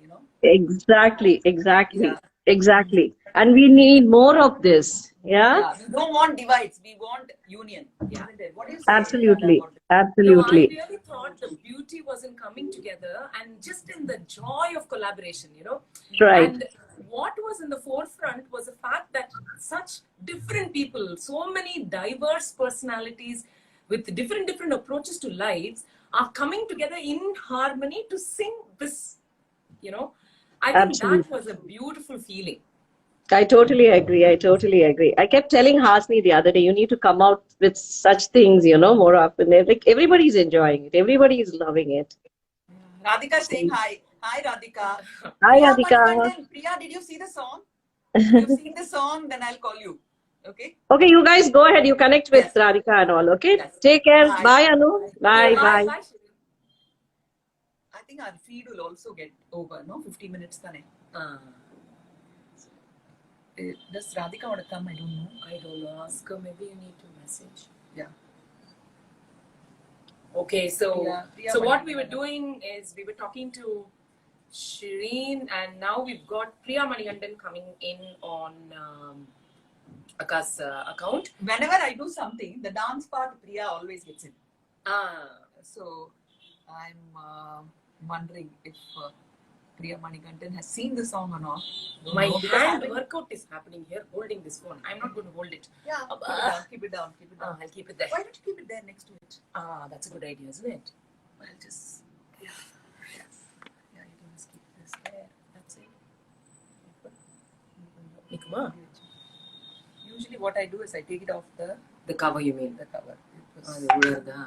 [SPEAKER 6] exactly.
[SPEAKER 2] Yeah.
[SPEAKER 6] Exactly. And we need more of this. Yeah,
[SPEAKER 2] we don't want divides, we want union.
[SPEAKER 1] Yeah.
[SPEAKER 2] Isn't it? What do you say?
[SPEAKER 6] absolutely.
[SPEAKER 2] about it?
[SPEAKER 1] No, I
[SPEAKER 6] Absolutely.
[SPEAKER 1] really thought the beauty was in coming together and just in the joy of collaboration,
[SPEAKER 6] Right.
[SPEAKER 1] And what was in the forefront was the fact that such different people, so many diverse personalities with different approaches to lives are coming together in harmony to sing this, I think
[SPEAKER 6] Absolutely.
[SPEAKER 1] that was a beautiful feeling.
[SPEAKER 6] I totally agree. I kept telling Hasni the other day, you need to come out with such things, more often. Like everybody's enjoying it. Everybody is loving it.
[SPEAKER 2] Radhika saying hi. Hi, Radhika.
[SPEAKER 6] Hi,
[SPEAKER 2] Priya
[SPEAKER 6] Radhika.
[SPEAKER 2] Manikandan. Priya, did you see the song? If you've seen the song, then I'll call you. Okay?
[SPEAKER 6] Okay, you guys go ahead. You connect with
[SPEAKER 2] Yes.
[SPEAKER 6] Radhika and all. Okay.
[SPEAKER 2] Yes.
[SPEAKER 6] Take care.
[SPEAKER 2] Bye.
[SPEAKER 6] Bye, Anu. Bye.
[SPEAKER 1] Bye,
[SPEAKER 6] Bye.
[SPEAKER 1] bye.
[SPEAKER 2] I think our feed will also get over, no? 50 minutes. Thane. Does Radhika want to come? I don't know.
[SPEAKER 1] I don't know. Ask her. Maybe you need to message.
[SPEAKER 2] Yeah.
[SPEAKER 1] Okay, so
[SPEAKER 2] Priya
[SPEAKER 1] so what we were
[SPEAKER 2] Manikandan.
[SPEAKER 1] doing is we were talking to Shireen, and now we've got Priya Manikandan coming in on Aka's account.
[SPEAKER 2] Whenever I do something, the dance part, Priya always gets in. So I'm wondering if Priya Manikandan has seen the song or not. Don't
[SPEAKER 1] My
[SPEAKER 2] know, because
[SPEAKER 1] hand
[SPEAKER 2] I've been-
[SPEAKER 1] workout is happening here, holding this phone. I'm not going to hold it.
[SPEAKER 2] Yeah, keep it down, keep it down, keep it down.
[SPEAKER 1] I'll keep it there.
[SPEAKER 2] Why don't you keep it there next to it?
[SPEAKER 1] That's a good idea, isn't it?
[SPEAKER 2] I'll just, yeah, you can just keep this there. That's it.
[SPEAKER 1] Nikuma,
[SPEAKER 2] Usually what I do is I take it off
[SPEAKER 1] the cover you mean?
[SPEAKER 2] the cover. Because
[SPEAKER 1] அது உள்ளதா?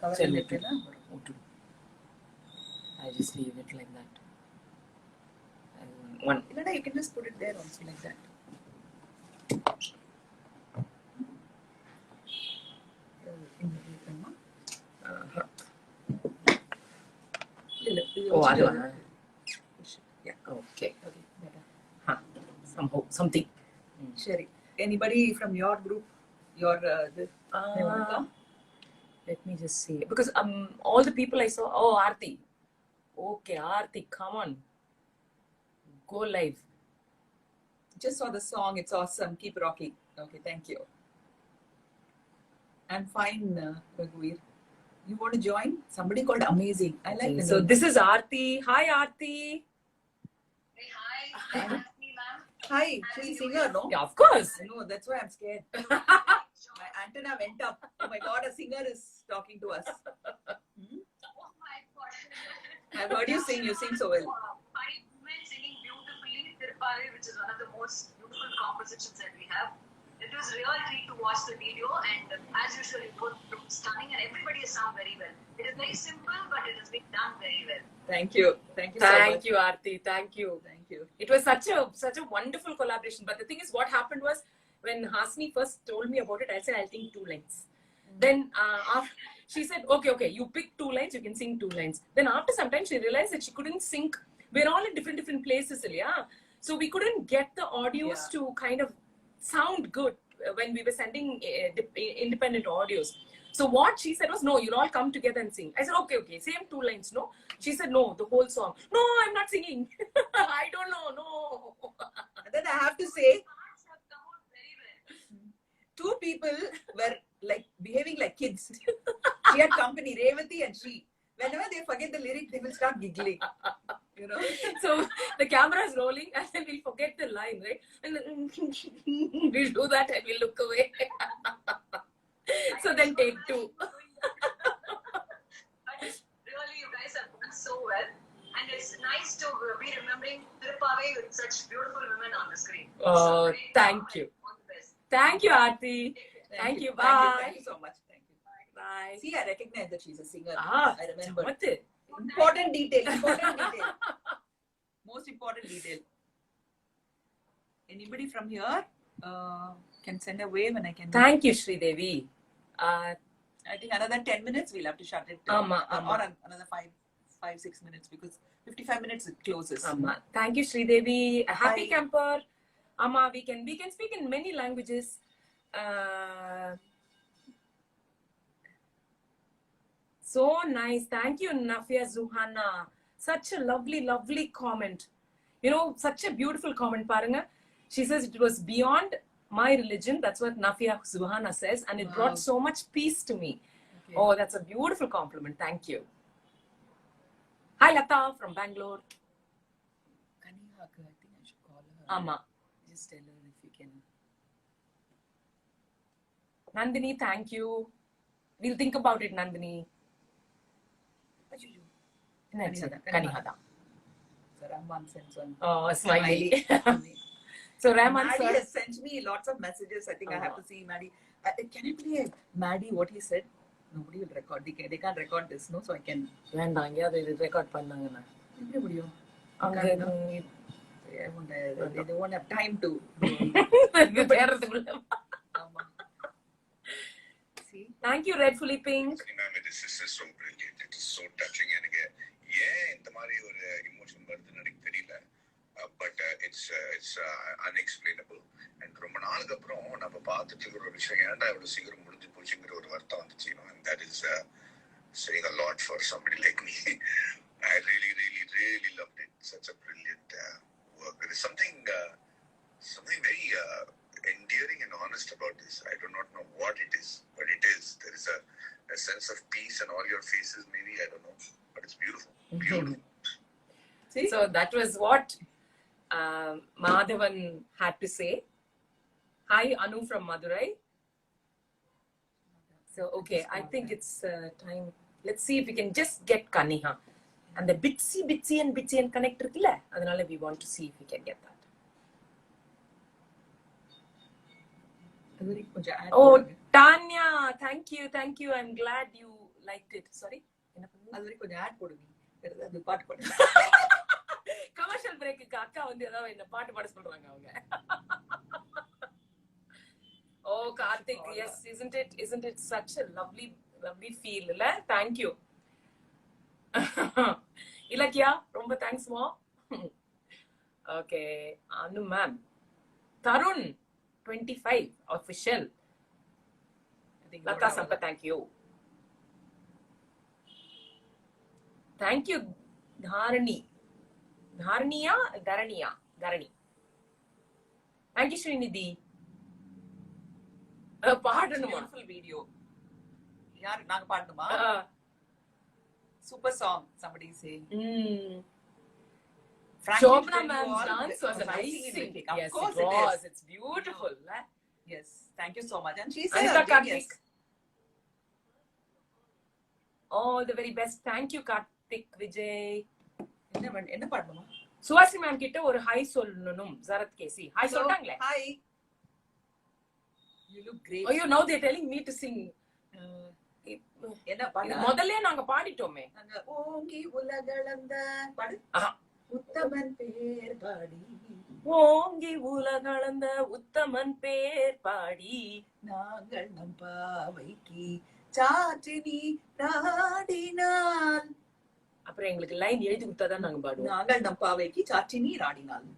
[SPEAKER 2] cover
[SPEAKER 1] சரி,
[SPEAKER 2] இல்லைன்னா
[SPEAKER 1] விட்டு. I just leave it like that. And one.
[SPEAKER 2] இல்லைன்னா you can just put it there also like that.
[SPEAKER 1] Oh, அது
[SPEAKER 2] Yeah.
[SPEAKER 1] Okay.
[SPEAKER 2] Okay, better.
[SPEAKER 1] Somehow, something.
[SPEAKER 2] Sherry, anybody from your group, your they want to come?
[SPEAKER 1] Let me just see. Because all the people I saw, oh, Aarti. Okay, Aarti, come on. Go live.
[SPEAKER 2] Just saw the song. It's awesome. Keep rocking. Okay, thank you. I'm fine, Raghuveer. You want to join? Somebody called Amazing. I like the
[SPEAKER 1] So
[SPEAKER 2] name.
[SPEAKER 1] this is Aarti. Hi, Aarti.
[SPEAKER 2] Hi, she's a singer, no?
[SPEAKER 1] Yeah, of course.
[SPEAKER 2] I know, that's why I'm scared. My antenna went up. Oh my god, a singer is talking to us. Hmm? I've heard you sing. You sing so well.
[SPEAKER 7] Five women singing beautifully Tirupalli, which is one of the most beautiful compositions that we have. It was a real treat to watch the video, and as usual, it was stunning, and everybody has sung very well. It is very simple, but it has been done very well.
[SPEAKER 2] Thank you. Thank you so
[SPEAKER 1] Thank
[SPEAKER 2] much.
[SPEAKER 1] you, Aarti. Thank you.
[SPEAKER 2] Thank you.
[SPEAKER 1] It was such a wonderful collaboration. But the thing is, what happened was when Hasni first told me about it, I said I'll sing 2 lines. Then she said, okay, you pick 2 lines, you can sing 2 lines. Then after some time, she realized that she couldn't sync. We're all in different places, yeah. So we couldn't get the audios
[SPEAKER 2] Yeah.
[SPEAKER 1] to kind of sound good when we were sending independent audios. So what she said was, no, you'll all come together and sing. I said, okay, same 2 lines, no? She said, no, the whole song. No, I'm not singing. I don't know, no.
[SPEAKER 2] And then I have to say,
[SPEAKER 7] Parts have come out very well.
[SPEAKER 2] 2 people were like behaving like kids. She had company, Revati and she. Whenever they forget the lyric, they will start giggling. You know?
[SPEAKER 1] So the camera is rolling and then we'll forget the line, right? And then we'll do that and we'll look away. So then take 2.
[SPEAKER 7] But really, you guys have done so well. And it's nice to be remembering Tirupalli with such beautiful women on the screen.
[SPEAKER 1] Oh,
[SPEAKER 7] So, great
[SPEAKER 1] thank
[SPEAKER 7] job
[SPEAKER 1] you.
[SPEAKER 7] and all the best.
[SPEAKER 1] Thank you, Aarti. Thank you. Bye.
[SPEAKER 2] Thank you so much. Thank you.
[SPEAKER 1] Bye.
[SPEAKER 2] See, I recognize that she's a singer.
[SPEAKER 1] Ah,
[SPEAKER 2] I remember.
[SPEAKER 1] Chamathu.
[SPEAKER 2] Important detail. Most important detail. Anybody from here can send a wave and I can.
[SPEAKER 1] Thank you, Sri Devi.
[SPEAKER 2] I think another 10 minutes we'll have to shut it.
[SPEAKER 1] Amma.
[SPEAKER 2] Or another 5-6 minutes because 55 minutes it closes.
[SPEAKER 1] Amma. Thank you, Sri Devi. A happy
[SPEAKER 2] Bye.
[SPEAKER 1] camper. Amma, we can speak in many languages. So nice. Thank you, Nafia Zuhana. Such a lovely comment. You know, such a beautiful comment, Paranga. She says it was beyond my religion. That's what Nafia Zuhana says. And it brought so much peace to me.
[SPEAKER 2] Okay.
[SPEAKER 1] Oh, that's a beautiful compliment. Thank you. Hi, Lata from Bangalore.
[SPEAKER 2] Kanihak, I think I should call her.
[SPEAKER 1] Amma.
[SPEAKER 2] Just tell her if you can.
[SPEAKER 1] Nandini, thank you. We'll think about it, Nandini.
[SPEAKER 2] Ajayyo.
[SPEAKER 1] Kanihada.
[SPEAKER 2] Kanihada. So Rahman sends one.
[SPEAKER 1] Oh, smiley.
[SPEAKER 2] Smiley.
[SPEAKER 1] So Rahman
[SPEAKER 2] Maddie
[SPEAKER 1] sir.
[SPEAKER 2] has sent me lots of messages. I think I have to see Maddie. Can you play Maddie what he said? Nobody will record. They can't record this, no? So I can.
[SPEAKER 1] வேண்டாம் எங்கேயாவது இது record பண்ணாங்கன்னா
[SPEAKER 2] எப்படி முடியும்?
[SPEAKER 1] அங்க
[SPEAKER 2] they won't have time to
[SPEAKER 1] தேடுறதுக்குள்ள.
[SPEAKER 2] ஆமா. See,
[SPEAKER 1] Thank you, Redfully Pink.
[SPEAKER 8] Ma'am, this is so brilliant. It is so touching. எனக்கு ஏன் இந்த மாதிரி ஒரு இமோஷன் வருதுன்னு எனக்கு தெரியல. But it's unexplainable. அண்ட் ரொம்ப நாளுக்கு அப்புறம் நம்ம பார்த்துட்டு இருக்கிற ஒரு விஷயம் ஏன்டா இவ்வளவு சீக்கிரம் முடிஞ்சு போச்சுங்கிற ஒரு வருத்தம் வந்துச்சு. And that is saying a lot for somebody like me. I really loved it. Such a brilliant work. There is something very endearing and honest about this. I do not know what it is, but it is. There is a sense of peace in all your faces. Maybe I don't know, but it's beautiful. Beautiful.
[SPEAKER 2] see,
[SPEAKER 1] So that was what Madhavan had to say. Hi, Anu from Madurai. So, okay, I think it's time. Let's see if we can just get Kaniha. And the bitsy and connect இருக்குல்ல, அதனால we want to see if we can get that.
[SPEAKER 2] அது வரைக்கும் கொஞ்சம் add
[SPEAKER 1] Oh,
[SPEAKER 2] பண்ணுங்க.
[SPEAKER 1] Tanya, thank you. I'm glad you liked it. Sorry. என்ன பண்ணுங்க?
[SPEAKER 2] அது வரைக்கும் கொஞ்சம் ஆட் போடுங்க. வேற ஏதாவது பாட்டு பாடுங்க.
[SPEAKER 1] கமர்ஷியல் பிரேக்குக்கு அக்கா வந்து ஏதாவது என்ன பாட்டு பாட சொல்றாங்க அவங்க. Oh, Karthik, yes, isn't it such a lovely feel, இல்ல? Thank you. Ilakya, ரொம்ப thanks ma. Okay, Anu ma'am. Tarun 25 official.
[SPEAKER 2] I think
[SPEAKER 1] Lata Sampa, thank you. Thank you, Dharani. Dharani. Thank you, Srinidhi. பாடணுமா?
[SPEAKER 2] beautiful video. யார் நாங்க பாடணுமா? Super song, somebody say. Frankly,
[SPEAKER 1] Shobna
[SPEAKER 2] tell you
[SPEAKER 1] ma'am's
[SPEAKER 2] all,
[SPEAKER 1] dance was amazing.
[SPEAKER 2] Of
[SPEAKER 1] Yes,
[SPEAKER 2] course
[SPEAKER 1] it
[SPEAKER 2] it
[SPEAKER 1] was.
[SPEAKER 2] is.
[SPEAKER 1] It's beautiful. la?
[SPEAKER 2] Yes, thank you so much. And she's
[SPEAKER 1] Anita
[SPEAKER 2] a genius.
[SPEAKER 1] Karthik. All the very best. Thank you, Karthik Vijay.
[SPEAKER 2] என்ன பாடணுமா?
[SPEAKER 1] சுவாசி ma'am கிட்ட ஒரு high சொல்லணும். ஜரத் கேசி high சொல்றாங்களே.
[SPEAKER 2] Hi. You look great.
[SPEAKER 1] Oh, you know they're telling me to sing.
[SPEAKER 2] என்ன பாடு?
[SPEAKER 1] முதல்ல நாங்க பாடிட்டோமே.
[SPEAKER 2] நாங்க ஓங்கி உலகளந்த பாடு.
[SPEAKER 1] ஆஹா.
[SPEAKER 2] உத்தமன் பேர் பாடி
[SPEAKER 1] ஓங்கி உலகளந்த உத்தமன் பேர் பாடி
[SPEAKER 2] நாங்கள் நம் பாவைக்கு சாற்றினி நாடினால்.
[SPEAKER 1] அப்புறம் எங்களுக்கு லைன் எழுதி கொடுத்தாதான் நாங்க பாடுவோம்.
[SPEAKER 2] நாங்கள் நம் பாவைக்கு சாற்றி நீர் ஆடினால்.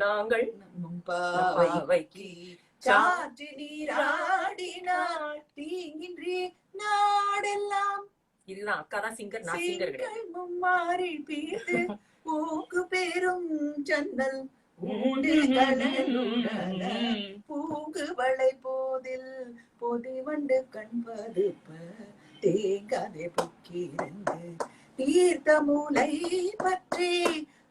[SPEAKER 1] நாங்கள்
[SPEAKER 2] நம் பாவைக்கு சாற்றி நீர் ஆடினால் தீங்கின்றி நாடெல்லாம்
[SPEAKER 1] இதுதான் அக்கா தான் சிங்கர், நான் சிங்கர் கிடையாது.
[SPEAKER 2] செங்கல் மும்மாறி பீது பூக்கு பெரும் ஜன்னல் ஊடு கடலுடல பூங்கு வளை போதில் பொதி வண்டு கண்பதுப்ப தேங்காதே புக்கிருந்து தீர்த்த மூலை பற்றி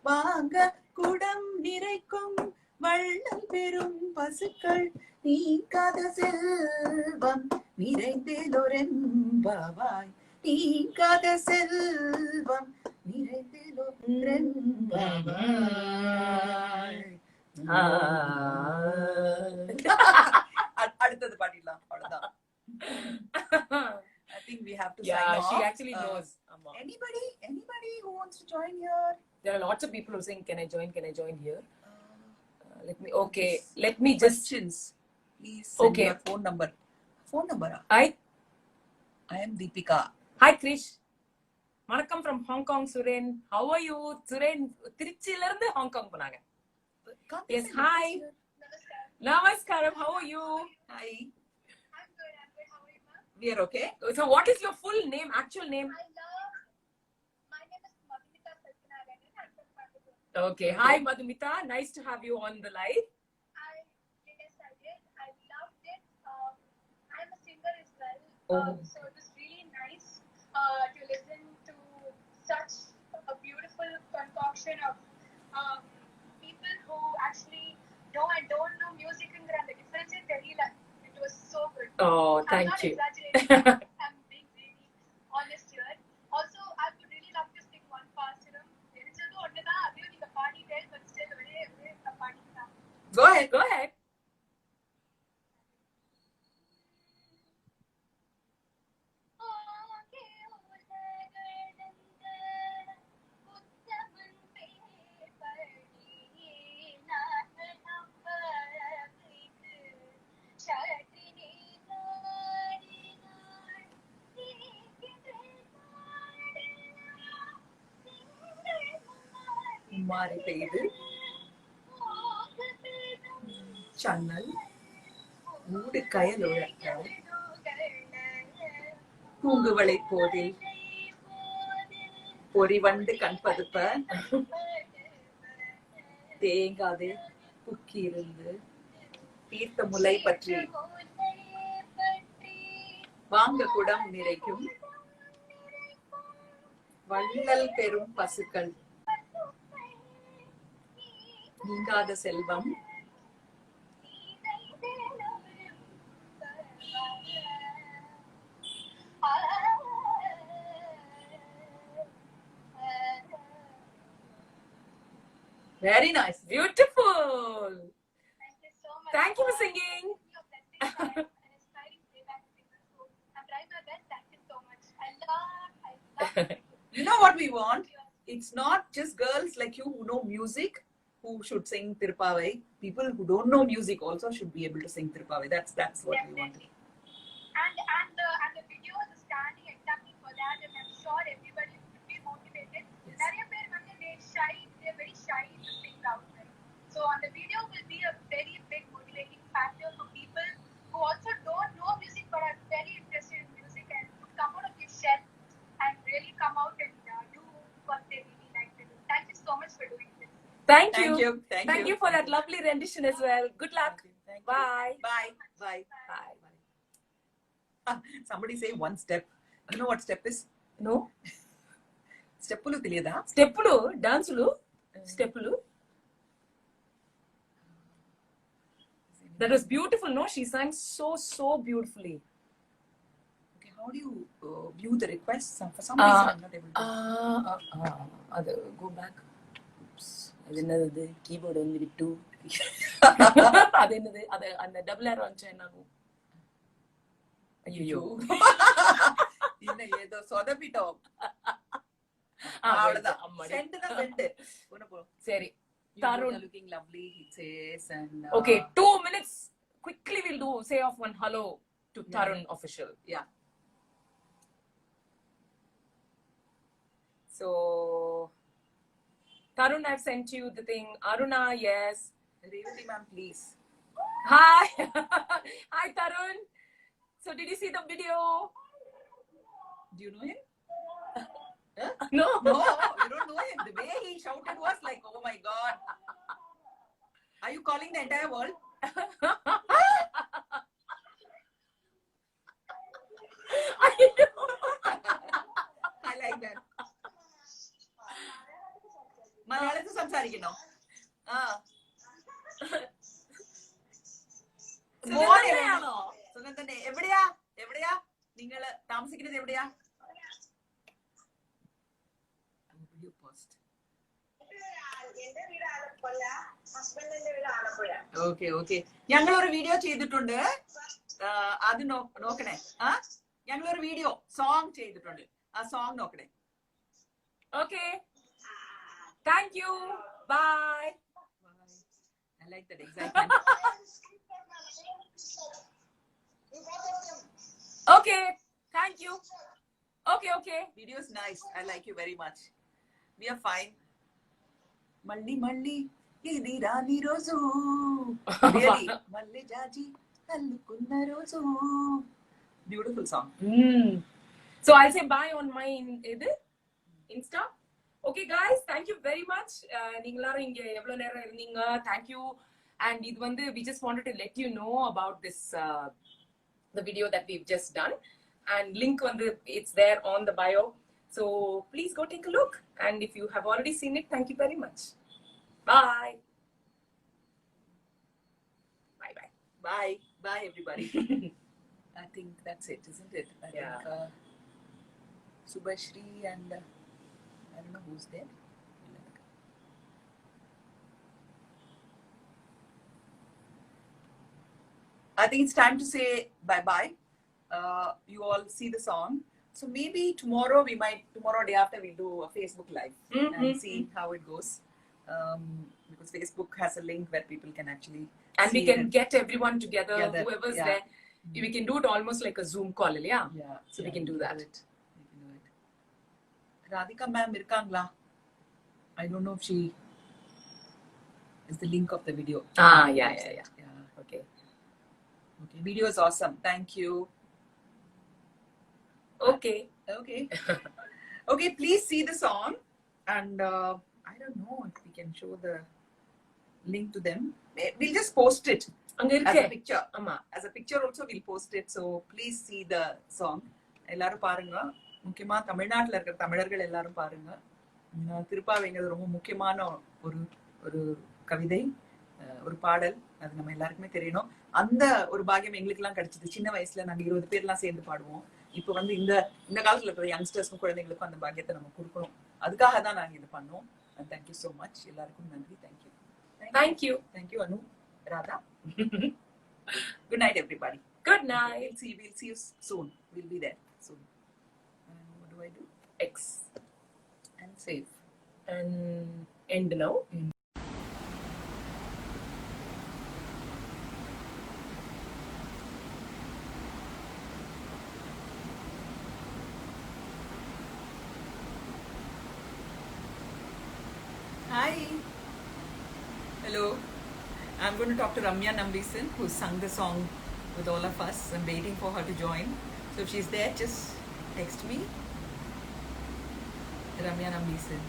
[SPEAKER 2] வாங்க குடம் நிறைக்கும் வள்ளல் பெரும் பசுக்கள் நீங்காத செல்வம் நிறைந்தேலொரெம்பாவாய் நீங்காத செல்வம் நிறைந்தேலொரெம்பாவாய். அடுத்தது பாடிடலாம், அவ்வளவுதான். I think we have to sign
[SPEAKER 1] Yeah,
[SPEAKER 2] off.
[SPEAKER 1] she actually knows.
[SPEAKER 2] Anybody who wants to join here?
[SPEAKER 1] There are lots of people who are saying, can I join here? Let me just.
[SPEAKER 2] Questions. Please send
[SPEAKER 1] Okay.
[SPEAKER 2] your phone number. Phone number?
[SPEAKER 1] Hi,
[SPEAKER 2] I am Deepika.
[SPEAKER 1] Krish. வணக்கம் from Hong Kong, Suren. How are you? Suren, திருச்சியில இருந்து Hong Kong போனாங்க. Yes, hi. Namaskaram, how are you?
[SPEAKER 2] Hi.
[SPEAKER 7] I'm good. How are you, ma'am?
[SPEAKER 2] We are okay.
[SPEAKER 1] So what is your full name, actual name?
[SPEAKER 7] My name is Madhumita Satyanarayanan. I'm from Coimbatore.
[SPEAKER 1] Okay, hi Madhumita. Nice to have you on the live.
[SPEAKER 7] Yes, I did. I loved it. I'm a singer as well.
[SPEAKER 2] Oh.
[SPEAKER 7] So it was really nice to listen to such a beautiful concoction of people who actually know and don't know music and the difference is very like it was so good.
[SPEAKER 1] Oh,
[SPEAKER 7] I'm
[SPEAKER 1] thank
[SPEAKER 7] not
[SPEAKER 1] you.
[SPEAKER 7] exaggerating. I'm being really honest here. Also, I would really love to sing one pasturam. தெரிஞ்சது ஒண்ணுதான், அதையும் நீங்க பாடிட்டே, but still ஒரே பாடிக்கலாம்.
[SPEAKER 2] Go ahead.
[SPEAKER 1] Go ahead.
[SPEAKER 7] Aake உலகளந்த
[SPEAKER 2] மாறி பெய்து ചന്നൽ മൂട് കയലുഴക്ക പൂങ്കുവളை போதில் பொறிவண்டு கண்பதுப்ப தேங்காதே புக்கியிருந்து தீர்த்த முலை பற்றி வாங்க குடம் நிறைக்கும் வள்ளல் பெரும் பசுக்கள் நீங்காத செல்வம் Very nice.
[SPEAKER 1] Beautiful.
[SPEAKER 7] Thank you so much.
[SPEAKER 1] Thank you for singing.
[SPEAKER 7] An inspiring playback singer. So I'm trying my best. Thank you so much. I love
[SPEAKER 2] You know what we want? It's not just girls like you who know music who should sing Tirupavai. People who don't know music also should be able to sing Tirupavai. That's what we want.
[SPEAKER 7] and the videos are standing exactly for that, and I'm sure everybody will be motivated.
[SPEAKER 2] Yes.
[SPEAKER 7] நிறைய பேர் வந்து they're very shy to sing outside. So on the video will be a very big motivating factor for people who also don't know music but are very interested in music and to come out of their shell and really come out and do what they really like to do. Thank you so much for doing this.
[SPEAKER 1] Thank you.
[SPEAKER 2] Thank you.
[SPEAKER 1] Thank you for that lovely rendition as well. Good luck.
[SPEAKER 2] Thank you.
[SPEAKER 1] Bye.
[SPEAKER 2] Bye. Bye.
[SPEAKER 1] Bye.
[SPEAKER 2] Somebody say one step. You know what step is?
[SPEAKER 1] No.
[SPEAKER 2] Stepulu తెలియదా?
[SPEAKER 1] Steppulu, dancelu, steppulu. That was beautiful, no? She sang so beautifully.
[SPEAKER 2] Okay, how do you view the requests? For some reason I'm not able to.
[SPEAKER 1] Other go back. Oops. அது என்னது keyboard வந்து விட்டு அது என்னது அது அந்த double ஏர் வந்துச்சு என்னாகும் ஐயோ
[SPEAKER 2] இன்ன ஏதோ சொதப்பிட்டோம்
[SPEAKER 1] அவ்வளவுதான்
[SPEAKER 2] சென்ட் தான் சென்ட் போன போ
[SPEAKER 1] சரி
[SPEAKER 2] Tarun looking lovely he says and
[SPEAKER 1] okay 2 minutes quickly we'll do say off one hello to Tarun official.
[SPEAKER 2] Yeah.
[SPEAKER 1] So Tarun, I've sent you the thing. Aruna, yes.
[SPEAKER 2] Revati ma'am, please.
[SPEAKER 1] Hi. Hi, Tarun. So did you see the video?
[SPEAKER 2] Do you know him?
[SPEAKER 1] No.
[SPEAKER 2] No, you don't know him. The way he shouted was like, oh my God. Are you calling the entire world? I like that. മലയാളത്തിൽ സംസാരിക്കണോ സുഖം തന്നെ എവിടെയാ നിങ്ങള് താമസിക്കുന്നത് എവിടെയാ okay okay ഞങ്ങളൊരു video ചെയ്തിട്ടുണ്ട് അത് നോക്കണേ ഞങ്ങളൊരു വീഡിയോ സോങ് ചെയ്തിട്ടുണ്ട് ആ സോങ് നോക്കണേ
[SPEAKER 1] Okay. Thank you. Bye.
[SPEAKER 2] I like that excitement.
[SPEAKER 1] Okay. Thank you. Okay.
[SPEAKER 2] Video is nice. I like you very much. We are fine. Malli idi rani rozu. Really? Malli jaji allukunna rozu. Beautiful song.
[SPEAKER 1] So I'll say bye on my Insta. Okay guys, thank you very much. நீங்களாரும் இங்க எவ்வளவு நேரம் இருந்தீங்க. Thank you. And இது வந்து we just wanted to let you know about this the video that we've just done. And link வந்து it's there on the bio. So please go take a look. And if you have already seen it, thank you very much. Bye.
[SPEAKER 2] Bye everybody. I think that's it, isn't it? I think Subhashri and I don't know who's there. I think it's time to say bye-bye. You all see the song. So maybe tomorrow day after we'll do a Facebook live and see how it goes. Because Facebook has a link where people can actually
[SPEAKER 1] and we can get everyone together, whoever's there. We can do it almost like a Zoom call, yeah? So we can do that.
[SPEAKER 2] We can do it. Radhika ma'am irukangla. I don't know if she is the link of the video.
[SPEAKER 1] Yeah. Okay.
[SPEAKER 2] Okay, video is awesome. Thank you.
[SPEAKER 1] Okay.
[SPEAKER 2] Okay, please see the song, and I don't know if we can show the link to them. We'll just post it
[SPEAKER 1] அங்க
[SPEAKER 2] as
[SPEAKER 1] இருக்கே.
[SPEAKER 2] a picture.
[SPEAKER 1] ஆமா.
[SPEAKER 2] As a picture also we'll post it. So please see the song. எல்லாரும் பாருங்க. முக்கியமா தமிழ்நாட்டுல இருக்கிற தமிழர்கள் எல்லாரும் பாருங்க. திருப்பாவைங்கிறது ரொம்ப முக்கியமான ஒரு ஒரு கவிதை, ஒரு பாடல். அது நம்ம எல்லாருக்குமே தெரியணும். அந்த ஒரு பாக்கியம் எங்களுக்கு எல்லாம் கிடைச்சது. சின்ன வயசுல நாங்க 20 பேர்லாம் சேர்ந்து பாடுவோம். இப்போ வந்து இந்த காலத்துல இருக்கிற யங்ஸ்டர்ஸ்க்கும் குழந்தைங்களுக்கும் அந்த பாக்கியத்தை நம்ம கொடுக்கணும். அதுக்காக தான் நாங்க இது பண்ணோம். And thank you so much. எல்லாருக்கும் நன்றி. Thank you. Thank you, Anu, Radha. Good night, everybody.
[SPEAKER 1] Good night.
[SPEAKER 2] We'll see you soon. We'll be there soon. What do I do?
[SPEAKER 1] X
[SPEAKER 2] And save.
[SPEAKER 1] and end now.
[SPEAKER 2] Hi. Hello. I'm going to talk to Ramya Nambisan, who sung the song with all of us. I'm waiting for her to join. So if she's there, just text me. Ramya Nambisan.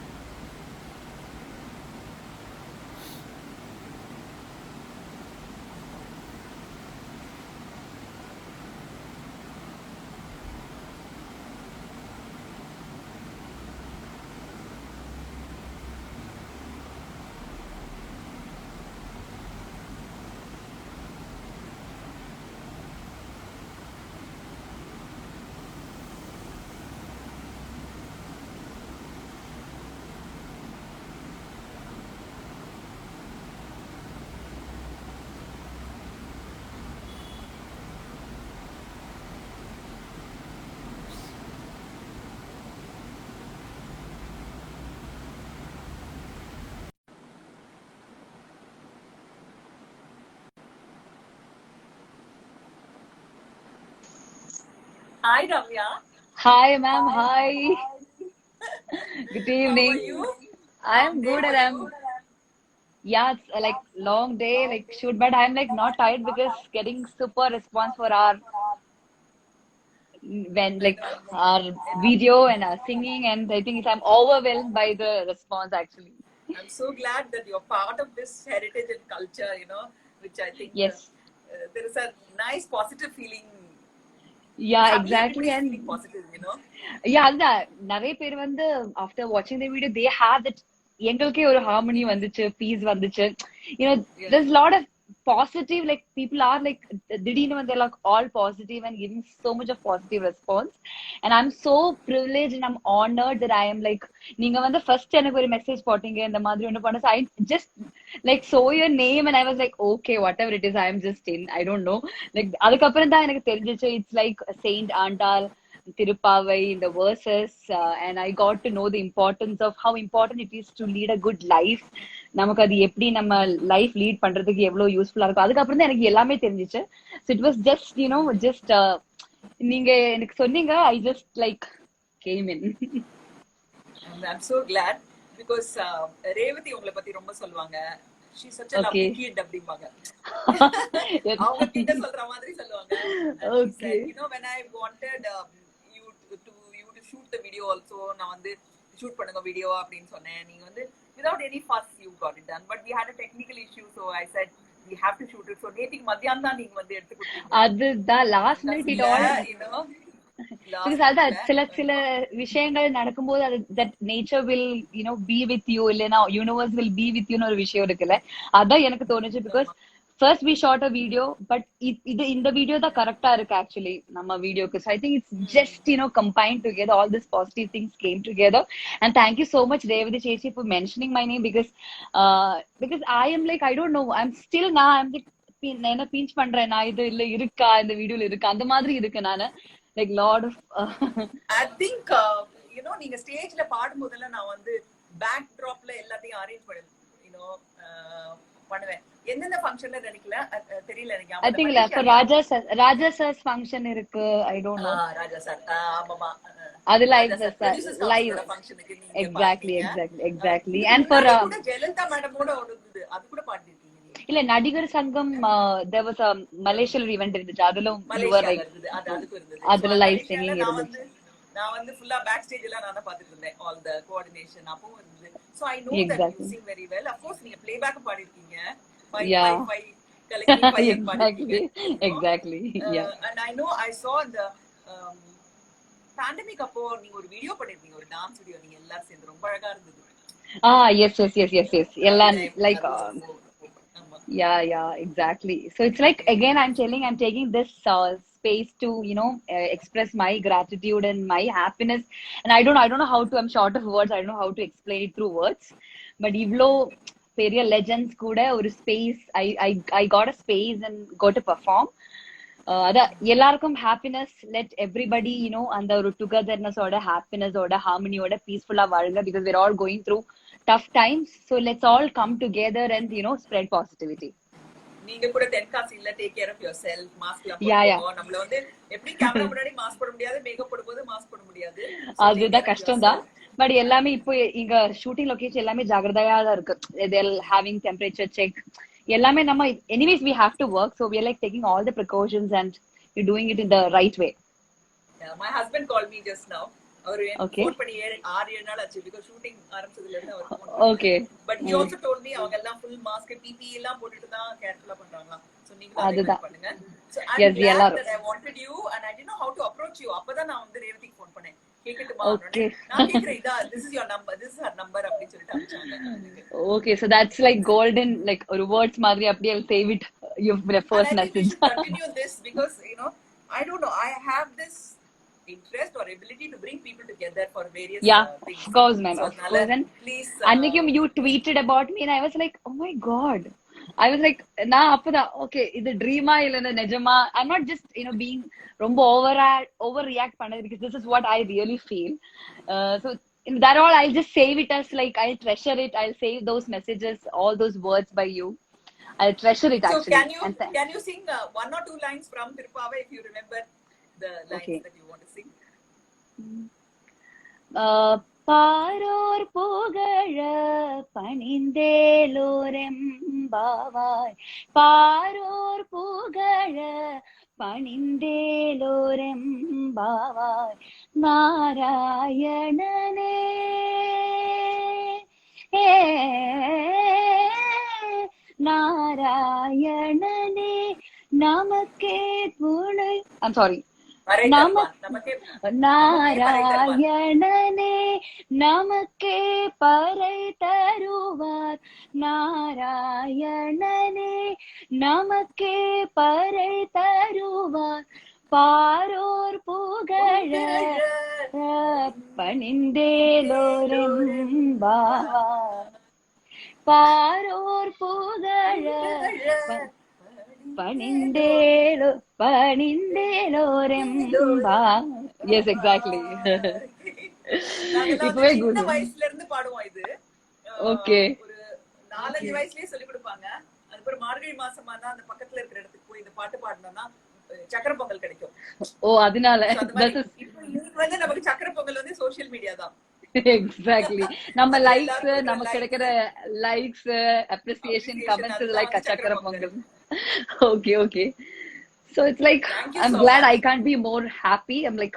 [SPEAKER 1] Hi, Ramya.
[SPEAKER 9] Hi, ma'am. Hi. Good
[SPEAKER 1] How are
[SPEAKER 9] evening.
[SPEAKER 1] you?
[SPEAKER 9] I'm good and I'm, yeah, it's like long day, like shoot, but I'm like not tired because getting super response for our when like our video and our singing, and I think I'm overwhelmed by the response actually.
[SPEAKER 2] I'm so glad that you're part of this heritage and culture, which I think
[SPEAKER 9] Yes.
[SPEAKER 2] there is a nice positive feeling.
[SPEAKER 9] Yeah,
[SPEAKER 2] Happy
[SPEAKER 9] exactly.
[SPEAKER 2] everybody's
[SPEAKER 9] And
[SPEAKER 2] feeling positive,
[SPEAKER 9] yeah, அதுதான் நிறைய பேர் வந்து after watching the video they have that எங்களுக்கே ஒரு harmony வந்துச்சு, peace வந்துச்சு. There's a lot of positive, like people are like திடீர்னு வந்து like all positive and giving so much of positive response, and I'm so privileged and I'm honored that I am like நீங்க வந்து first எனக்கு ஒரு message போட்டீங்க இந்த மாதிரி ஒன்று பண்ண, I just like saw your name and I was like okay, whatever it is, I am just in, I don't know, like அதுக்கப்புறம் தான் எனக்கு தெரிஞ்சிச்சு it's like Saint Andal Tirupavai in the verses, and I got to know the importance of how important it is to lead a good life. நமக்கு அது எப்படி நம்ம life lead பண்றதுக்கு எவ்வளவு யூஸ்ஃபுல்லா இருக்கும், அதுக்கப்புறம் தான் எனக்கு எல்லாமே தெரிஞ்சிச்சு. So it was just just நீங்க எனக்கு சொன்னீங்க, I just like came in.
[SPEAKER 2] I'm so glad because Revathi உங்களை பத்தி ரொம்ப சொல்லுவாங்க. She's such a lovely kid அப்படிம்பாங்க. அவங்க கிட்ட சொல்ற மாதிரி சொல்லுவாங்க.
[SPEAKER 9] Okay.
[SPEAKER 2] When I wanted you to shoot the video also, நான் வந்து ஷூட் பண்ணுங்க வீடியோ அப்படின்னு சொன்னேன். நீங்க வந்து without any fuss you got it done, but we had a technical issue, so I said we have to shoot it. So நேத்திக்கு மத்தியானம் தான் நீங்க வந்து எடுத்து கொடுத்தீங்க.
[SPEAKER 9] அதுதான் last night it all because அதான் சில விஷயங்கள் நடக்கும்போது அது that nature will be with you, இல்லைன்னா universe will be with you ன்னு ஒரு விஷயம் இருக்குல்ல, அதான் எனக்கு தோணுச்சு. because first we shot a video, but இந்த வீடியோ தான் கரெக்டா இருக்கு actually நம்ம வீடியோக்கு. So I think it's just combined together, all these positive things came together. And thank you so much Revati Chechi for mentioning my name, because I am like I don't know, I'm still now I'm like என்ன beach பண்றேன் நான், இது இல்ல இருக்கா இந்த வீடியோல இருக்கா அந்த மாதிரி இருக்கு. நானு like lot of
[SPEAKER 2] I think நீங்க ஸ்டேஜ்ல பாடும்போதெல்லாம் நான் வந்து பேக் டிராப்ல எல்லாத்தையும் அரேஞ்ச் பண்ணுவேன். எந்தெந்த ஃபங்க்ஷன்ல நினைக்கல தெரியல எனக்கு.
[SPEAKER 9] I think for Raja sir function இருக்கு, I don't know.
[SPEAKER 2] Raja sir ஆமாமா
[SPEAKER 9] அது like
[SPEAKER 2] அதான்
[SPEAKER 9] the
[SPEAKER 2] சார் ப்ரொடியூசர்ஸ்
[SPEAKER 9] live.
[SPEAKER 2] கவுன்சிலோட ஃபங்க்ஷனுக்கு நீங்க
[SPEAKER 9] Exactly,
[SPEAKER 2] பாடுனீங்க.
[SPEAKER 9] exactly.
[SPEAKER 2] இதுக்கு
[SPEAKER 9] And for
[SPEAKER 2] முன்னாடி கூட ஜெயலலிதா மேடமோட ஒரு இருந்தது, அது கூட பாடிருக்கீங்க நீங்க.
[SPEAKER 9] இல்ல நடிகர் சங்கம் there was a மலேசியல் event இருந்துச்சு, அதுல you were
[SPEAKER 2] மலேசியால
[SPEAKER 9] like
[SPEAKER 2] இருந்தது, அதுக்கும் இருந்தது.
[SPEAKER 9] அதுல live
[SPEAKER 2] மலேசியால
[SPEAKER 9] singing இருந்துச்சு.
[SPEAKER 2] நான் வந்து ஃபுல்லா பேக் ஸ்டேஜ் எல்லாம் நான் தான் பாத்துட்டு இருந்தேன், ஆல் த கோஆர்டினேஷன் அப்பவும் இருந்தது. So I know that you
[SPEAKER 9] Exactly.
[SPEAKER 2] Sing very well. Of course நீங்க ப்ளே பேக் பாடிருக்கீங்க, 5
[SPEAKER 9] Yeah.
[SPEAKER 2] 5 5 கலெக்டிவ் 5 பாடிருக்கீங்க.
[SPEAKER 9] Exactly. Yeah.
[SPEAKER 2] And I know I saw the pandemic அப்போ நீங்க ஒரு வீடியோ பண்ணிருக்கீங்க, ஒரு டான்ஸ் வீடியோ, நீங்க எல்லாரும் சேர்ந்து ரொம்ப அழகா இருந்தது.
[SPEAKER 9] Yes. எல்லாம் like
[SPEAKER 2] ஆமா.
[SPEAKER 9] yeah, exactly. So it's like again I'm taking this space to express my gratitude and my happiness, and I don't know how to, I'm short of words, I don't know how to explain it through words, but ivlo பெரிய legends கூட ஒரு space, I got a space and got to perform. அதான் எல்லாருக்கும் happiness, let everybody அந்த ஒரு togetherness ஓட happiness ஓட ஹார்மனியோட பீஸ்ஃபுல்லா வாழுங்க, because we're all going through tough times, so let's all come together and spread positivity.
[SPEAKER 2] நீங்க கூட தென்காசி இல்ல, take care of yourself, mask எல்லாம்
[SPEAKER 9] Yeah.
[SPEAKER 2] போடுவோம். நம்மள வந்து எப்படி கேமரா முன்னாடி மாஸ்க் போட முடியாது, மேக்கப் போடும்போது மாஸ்க் போட முடியாது.
[SPEAKER 9] அதுதான் கஷ்டம் தான். பட் எல்லாமே இப்போ இங்க ஷூட்டிங் லொகேஷன் எல்லாமே ஜாகிரதையா தான் இருக்கு. they're having temperature check, எல்லாமே நம்ம anyways we have to work, so we are like taking all the precautions and you're doing it in the right way.
[SPEAKER 2] Yeah, my husband called me just now. அவரு
[SPEAKER 9] Okay.
[SPEAKER 2] Phone பண்ணி 6-7 நாள் ஆச்சு, because shooting ஆரம்பிச்சதுல இருந்து அவர் phone
[SPEAKER 9] Okay.
[SPEAKER 2] but he also told me அவங்க எல்லாம் full mask PPE எல்லாம் போட்டுட்டு தான் கேர்ஃபுல்லா பண்றாங்க. சோ நீங்க அதே
[SPEAKER 9] அதுதான்.
[SPEAKER 2] பண்ணுங்க. So
[SPEAKER 9] Yes,
[SPEAKER 2] I'm glad
[SPEAKER 9] எல்லாரும்.
[SPEAKER 2] that I wanted you and I didn't know how to approach you. அப்பதான் நான் வந்து ரேவதிக்கு ஃபோன் பண்ணேன், கேக்கட்டுமா?
[SPEAKER 9] Okay.
[SPEAKER 2] நான் கேக்குறேன், இதா this is your number, this is her number அப்படி சொல்லிட்டு அனுப்பிச்சாங்க.
[SPEAKER 9] Okay, so that's like golden, like ஒரு words மாதிரி அப்படியே I'll save it, your first
[SPEAKER 2] And I think we
[SPEAKER 9] message.
[SPEAKER 2] should continue this, because I don't know, I have this interest or ability to bring people together for various
[SPEAKER 9] Yeah,
[SPEAKER 2] things.
[SPEAKER 9] of course, man,
[SPEAKER 2] So
[SPEAKER 9] of course. And
[SPEAKER 2] please
[SPEAKER 9] அன்னைக்கும் you tweeted about me and I was like, oh my god, I was like, நான் அப்பதான் okay, இது ட்ரீமா இல்ல நிஜமா, I'm not just being ரொம்ப over react பண்ணது, because this is what I really feel. So in that all, I'll just save it as like, I'll treasure it, I'll save those messages, all those words by you, I'll treasure it
[SPEAKER 2] So
[SPEAKER 9] actually.
[SPEAKER 2] can you sing one or two lines from Tirupavai if you remember the lines
[SPEAKER 9] Okay.
[SPEAKER 2] that you want to sing?
[SPEAKER 9] பாரோர் புகழ பணிந்தேலோரெம்பாவாய், பாரோர் புகழ பணிந்தேலோரெம்பாவாய், நாராயணனே நாராயணனே நமக்கே துணை, I'm sorry, நாராயணனே நமக்கே பறை தருவார், நாராயணனே நமக்கே பறை தருவார், பாரோர் புகழ பணிந்தேலோரெம்பாவார், பாரோர் புகழ பணிந்தேலோரெம்பா. Yes, exactly. இப்பவே
[SPEAKER 2] சின்ன வயசுல இருந்து பாடுவோம் இது.
[SPEAKER 9] Okay.
[SPEAKER 2] ஒரு 4-5 வயசுலயே சொல்லி கொடுப்பாங்க. அதுக்கு மார்கழி மாசமா தான் அந்த பக்கத்துல இருக்கிற இடத்துக்கு போய் இந்த பாட்டு பாடணும்னா சக்கரை பொங்கல் கிடைக்கும்.
[SPEAKER 9] ஓ, அதனால
[SPEAKER 2] வந்து நமக்கு சக்கரை பொங்கல் வந்து சோஷியல் மீடியா தான்.
[SPEAKER 9] எக்ஸாக்ட்லி, நம்ம லைக்ஸ், நமக்கு கிடைக்கிற likes, appreciation, comments is like சக்கரை Pongal. Okay. So it's like, I'm glad I can't be more happy. I'm like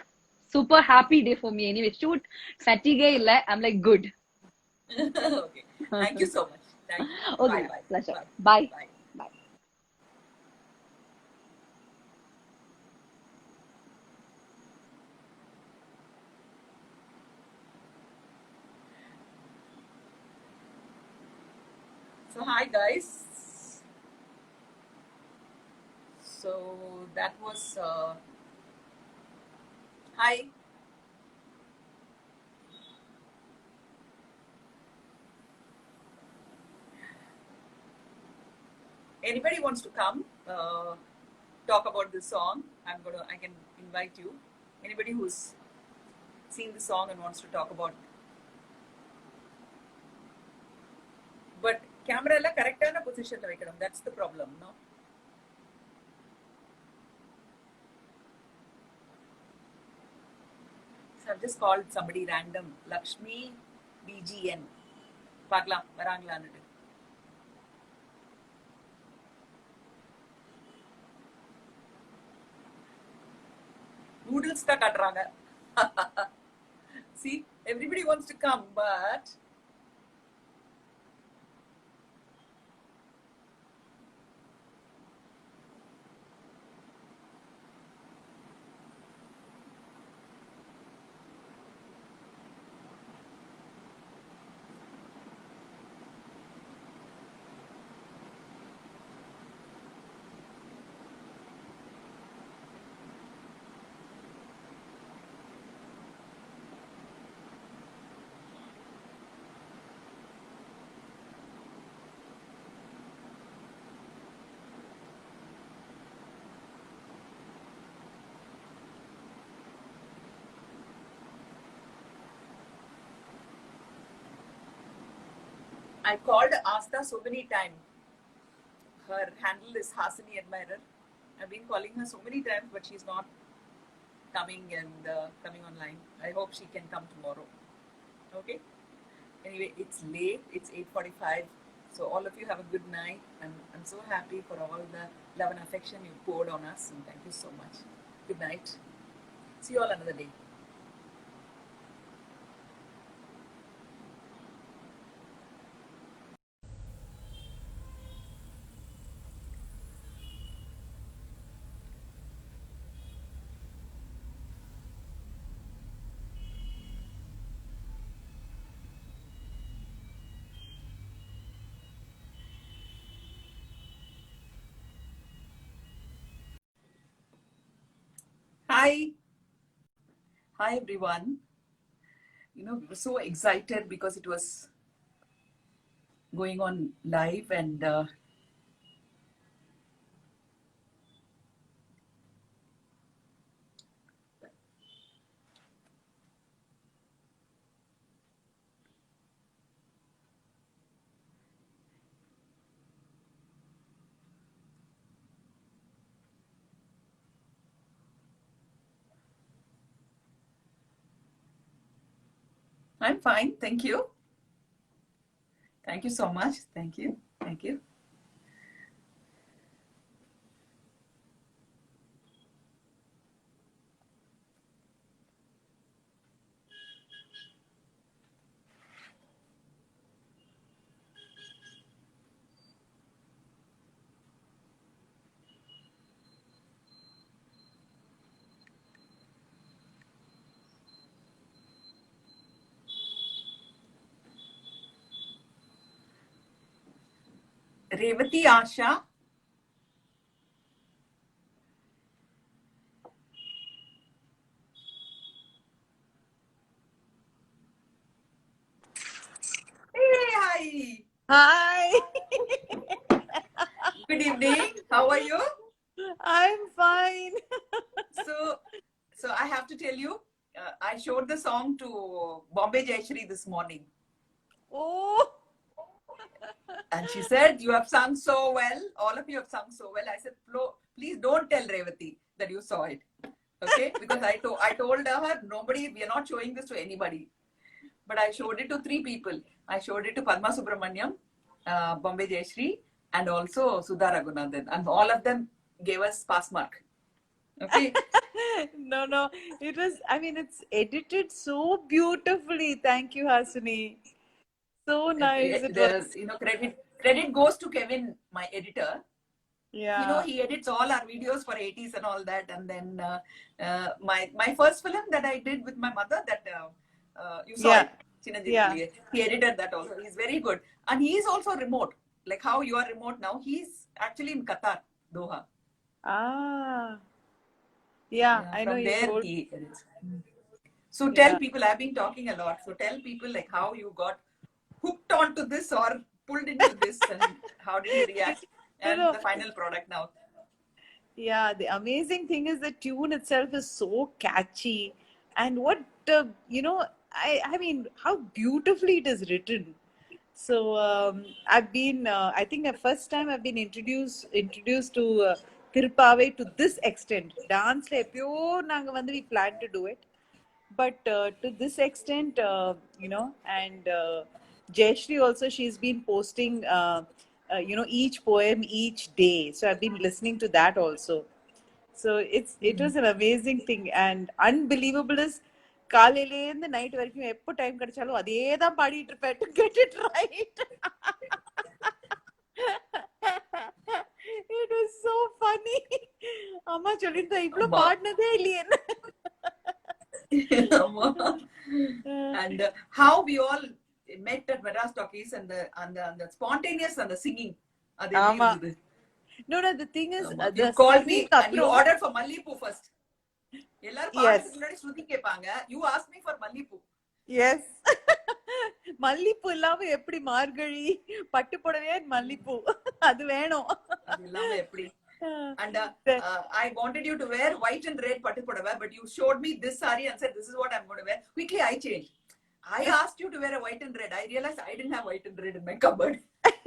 [SPEAKER 9] super happy day for me anyway. Shoot fatigue illa, I'm like good.
[SPEAKER 2] Okay, thank you so much. Thank you.
[SPEAKER 9] Okay,
[SPEAKER 2] bye.
[SPEAKER 9] Pleasure. Bye.
[SPEAKER 2] So hi guys. So that was hi. Anybody wants to come talk about this song? I can invite you. Anybody who's seen the song and wants to talk about. But camera la correct position la vekanum, that's the problem, no? I've just called somebody random. Lakshmi BGN. பார்க்கலாம் வராங்களான்னு. Noodles தான் காட்டுறாங்க. See, everybody wants to come, but I called Asta so many times. Her handle is Hasini Admirer. I've been calling her so many times, but she's not coming and coming online. I hope she can come tomorrow. Okay. Anyway, it's late. It's 8:45. So all of you have a good night. I'm so happy for all the love and affection you poured on us, and thank you so much. Good night. See you all another day. Hi. Hi, everyone. We were so excited because it was going on live and I'm fine. Thank you. Thank you so much. Thank you. Thank you. Revati Asha. Hey, hi.
[SPEAKER 10] Hi,
[SPEAKER 2] Good evening. How are you?
[SPEAKER 10] I'm fine.
[SPEAKER 2] So I have to tell you, I showed the song to Bombay Jayashri this morning.
[SPEAKER 10] Oh,
[SPEAKER 2] And she said, you have sung so well. All of you have sung so well. I said, please don't tell Revati that you saw it. Okay? Because I told her, we are not showing this to anybody. But I showed it to 3 people. I showed it to Padma Subramaniam, Bombay Jayashri, and also Sudha Raghunathan. And all of them gave us pass mark. Okay?
[SPEAKER 10] no, it's edited so beautifully. Thank you, Hasini. So nice. It was.
[SPEAKER 2] Credit goes to Kevin, my editor.
[SPEAKER 10] Yeah.
[SPEAKER 2] He edits all our videos for 80s and all that. And then my first film that I did with my mother, that you saw it, Chinanjit.
[SPEAKER 10] Yeah.
[SPEAKER 2] He edited that also. He's very good. And he's also remote. Like how you are remote now. He's actually in Qatar, Doha.
[SPEAKER 10] Ah. Yeah, I know
[SPEAKER 2] From
[SPEAKER 10] you
[SPEAKER 2] there
[SPEAKER 10] told.
[SPEAKER 2] he edits. So tell people, I've been talking a lot. So tell people like how you got hooked onto this or pulled into this and how did you react? And the final product now.
[SPEAKER 10] Yeah, the amazing thing is the tune itself is so catchy, and what I mean, how beautifully it is written. So I've been, I think the first time I've been introduced to Tirupavai to this extent. Dance, we planned to do it, but to this extent, and Jayashri also, she's been posting, each poem each day. So I've been listening to that also. So it was an amazing thing, and unbelievable is காலையிலேருந்து night வரைக்கும் எப்போ time கிடைச்சாலும் அதே தான் பாடிட்டு இருப்பேன் to get it right. It was so funny. அம்மா சொல்லிட்டு இவ்ளோ பாடினதே இல்லையே.
[SPEAKER 2] And how we all met at Madras Talkies and the spontaneous and the singing.
[SPEAKER 10] ஆமா. No, the thing is,
[SPEAKER 2] you called me and you ordered for Mallipu first. எல்லாரும் பாடுறதுக்கு முன்னாடி ஸ்ருதி கேட்பாங்க. You asked me for Mallipu.
[SPEAKER 10] Yes. மல்லிப்பூ இல்லாம எப்படி மார்கழி பட்டு புடவையே மல்லிப்பூ அது வேணும்.
[SPEAKER 2] அது இல்லாம எப்படி? And I wanted you to wear white and red pattu pudava, but you showed me this saree and said this is what I'm going to wear. Quickly I changed. I asked you to wear a white and red. I realized I didn't have white and red in my cupboard.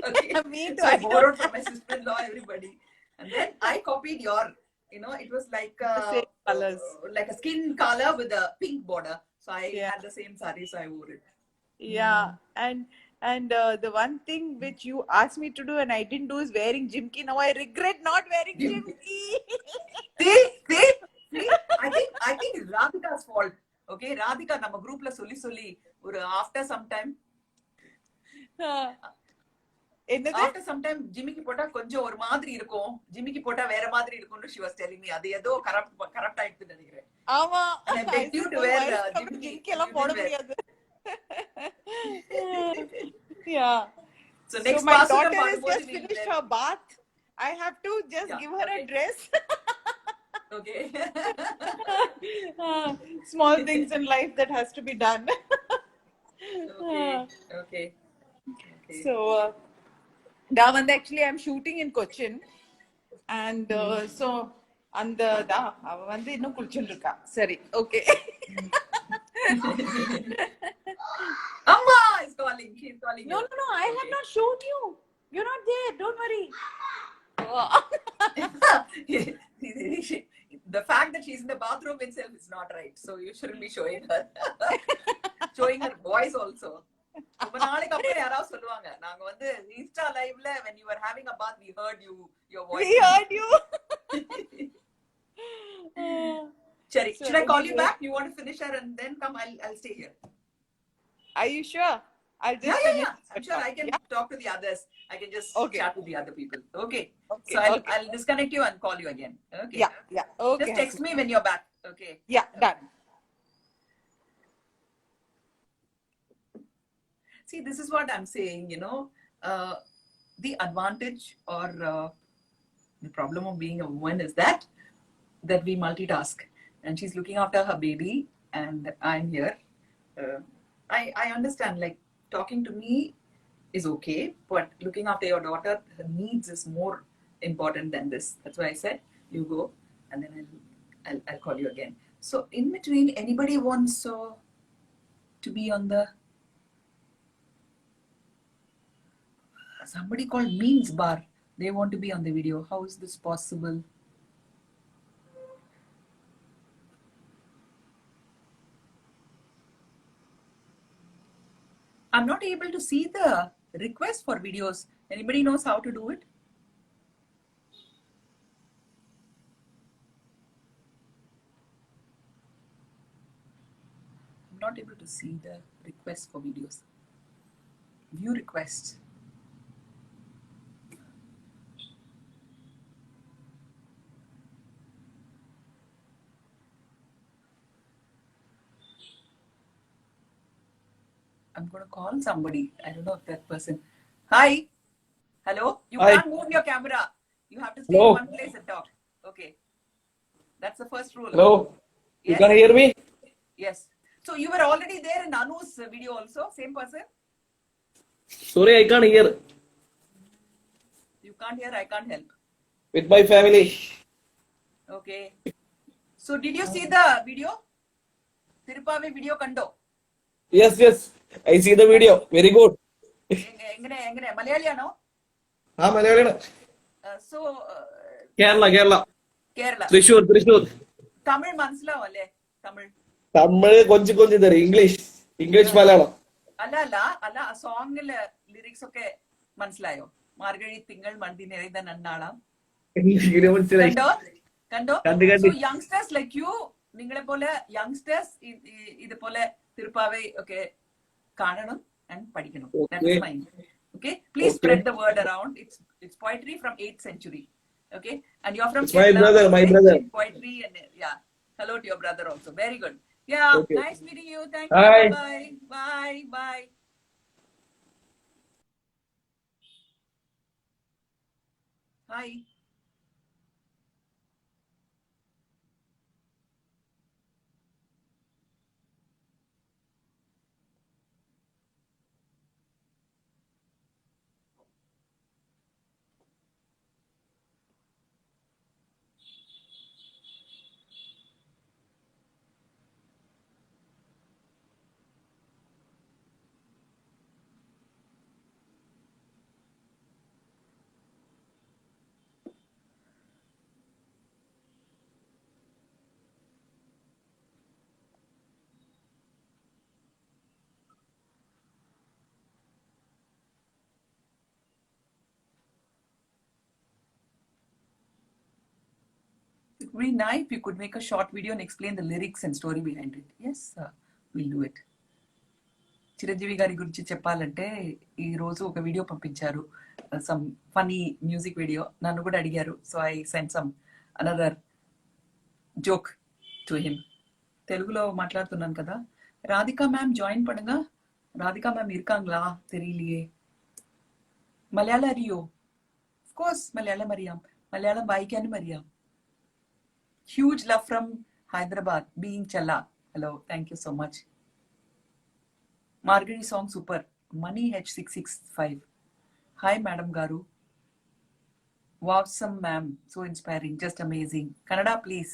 [SPEAKER 2] Okay.
[SPEAKER 10] Me too.
[SPEAKER 2] So I borrowed from my sister-in-law, everybody, and then I copied your. It was like
[SPEAKER 10] same colors,
[SPEAKER 2] like a skin color with a pink border. So I had the same saree, so I wore it.
[SPEAKER 10] Yeah, and the one thing which you asked me to do and I didn't do is wearing jimki. Now I regret not wearing jimki.
[SPEAKER 2] See, I think it's Radhika's fault. Okay, Radhika நம்ம groupல சொல்லி ஒரு after some time
[SPEAKER 10] என்னது
[SPEAKER 2] after some time ஜிமிக்கி போட்டா கொஞ்சம் ஒரு மாதிரி இருக்கும், ஜிமிக்கி போட்டா வேற மாதிரி இருக்கும்னு she was telling me. அது ஏதோ கரெக்ட் ஆயிடுதுன்னு நினைக்கிறேன்.
[SPEAKER 10] ஆமா,
[SPEAKER 2] I begged you to wear
[SPEAKER 10] ஜிமிக்கி எல்லாம் போட முடியாது. Yeah.
[SPEAKER 2] So next
[SPEAKER 10] my daughter has just finished her bath. I have to just give her a dress.
[SPEAKER 2] Okay.
[SPEAKER 10] Small things in life that has to be done.
[SPEAKER 2] Okay.
[SPEAKER 10] So now and actually I'm shooting in Cochin, and so and அவ வந்து இன்னும் குளிச்சிட்டு இருக்கா. சரி, okay.
[SPEAKER 2] Amma is calling. She's calling.
[SPEAKER 10] No, I have not shown you. You're not there. Don't worry.
[SPEAKER 2] The fact that she's in the bathroom itself is not right. So you shouldn't be showing her. Showing her voice also. ரொம்ப நாளைக்கு அப்புறம் யாராவது சொல்லுவாங்க, நாங்க வந்து Insta லைவ்ல when you were having a bath we heard your voice.
[SPEAKER 10] We heard you.
[SPEAKER 2] Sherry, should I call you back? You want to finish her and then come? I'll stay here.
[SPEAKER 10] Are you sure? I'll just
[SPEAKER 2] Yeah. I'm sure I can talk to the others. I can just chat to the other people. Okay. So I'll disconnect you and call you again. Okay.
[SPEAKER 10] Yeah. Okay.
[SPEAKER 2] Just text me when you're back. Okay.
[SPEAKER 10] Yeah, done.
[SPEAKER 2] See, this is what I'm saying, the advantage or the problem of being a woman is that we multitask. And she's looking after her baby and I'm here. I understand, like, talking to me is okay, but looking after your daughter, her needs is more important than this. That's why I said, you go and then I'll call you again. So in between, anybody wants to be on the... Somebody called Means Bar. They want to be on the video. How is this possible? I'm not able to see the request for videos. Anybody knows how to do it? I'm not able to see the request for videos. View request. I'm going to call somebody. I don't know if that person. Hi. Hello. You
[SPEAKER 11] Hi.
[SPEAKER 2] can't move your camera. You have to stay
[SPEAKER 11] Hello.
[SPEAKER 2] in one place and talk. Okay. That's the first rule.
[SPEAKER 11] Hello. You
[SPEAKER 2] Yes.
[SPEAKER 11] can hear me?
[SPEAKER 2] Yes. So you were already there in Anu's video also. Same person.
[SPEAKER 11] Sorry, I can't hear.
[SPEAKER 2] You can't hear. I can't help.
[SPEAKER 11] With my family.
[SPEAKER 2] Okay. So did you see the video? Tiruppavi video kando.
[SPEAKER 11] Yes. I see the video. Very good.
[SPEAKER 2] എങ്ങനെ മലയാളിയാണോ?
[SPEAKER 11] മലയാളിയാണ്.
[SPEAKER 2] So
[SPEAKER 11] Kerala
[SPEAKER 2] Kerala.
[SPEAKER 11] Thrissur
[SPEAKER 2] Tamil മനസ്സിലാവും അല്ലേ? തമിഴ്
[SPEAKER 11] തമിഴ് കൊഞ്ചു കൊഞ്ചു തരും. English Malayalam.
[SPEAKER 2] അല്ല ആ സോങ്ങില് lyrics ഒക്കെ മനസ്സിലായോ? മാർഗഴി തിങ്കൾ മണ്ടി നിറയുന്ന നന്നാളാം.
[SPEAKER 11] മനസ്സിലായി.
[SPEAKER 2] കണ്ടോ? സോ യങ്സ്റ്റേഴ്സ് ലൈക്ക് യു, നിങ്ങളെ പോലെ യങ്സ്റ്റേഴ്സ് ഇതുപോലെ തിരുപ്പാവൈ ഒക്കെ കാണണം and പഠിക്കണം. That is mine. Okay, please spread the word around. It's poetry from 8th century. Okay, and you're from Kerala.
[SPEAKER 11] My brother.
[SPEAKER 2] Poetry and yeah. Hello to your brother also. Very good. Yeah,
[SPEAKER 11] Okay.
[SPEAKER 2] nice meeting you. Thank
[SPEAKER 11] Bye.
[SPEAKER 2] you. Bye. Hi. It would be nice if you could make a short video and explain the lyrics and story behind it. Yes, we'll do it. Chiranjeevi గారి గురించి చెప్పాలంటే ఈ రోజు ఒక video పంపించారు, some funny music video. నన్ను కూడా అడిగారు, so I send some another joke to him. తెలుగులో మాట్లాడుతున్నాను కదా. ராதிகா மேம் ஜாயின் பண்ணுங்க. ராதிகா மேம் இருக்காங்களா தெரியலையே. மலையாளம் அறியோ? Of course Malayalam அறியாம். மலையாளம் வாയിക്കാനും അറിയാം. Huge love from Hyderabad, being Challa. Hello, thank you so much. Margari song super. Money H665. Hi, Madam Garu. Awesome, ma'am. So inspiring, just amazing. Kannada, please.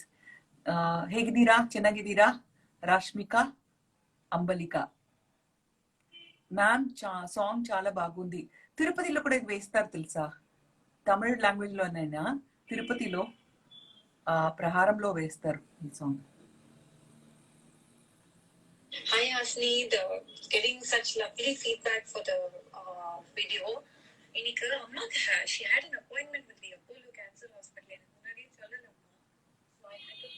[SPEAKER 2] Hegidira, Chenagidira, Rashmika, Ambalika. Ma'am, song chala bagundi. Tirupatilo kuda vestar tilsa. Tamil language lo naina. Tirupatilo praharamlo vestar ee song.
[SPEAKER 12] Hi Hasni, getting such lovely feedback for the video. Inikku amma she had an appointment with the Apollo Cancer Hospital. எனக்கு முன்னாடியே சொல்லலம்மா. So I had to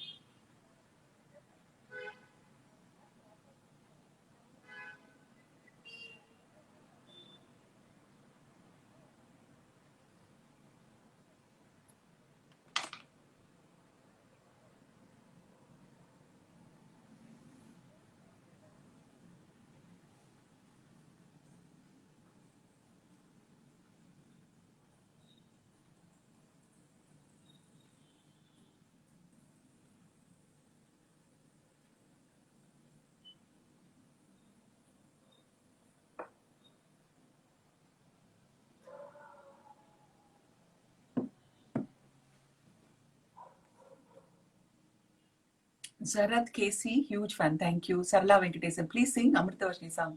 [SPEAKER 2] Zarath Casey, huge fan. Thank you. Sarla Venkatesan, please sing Amritavashni song.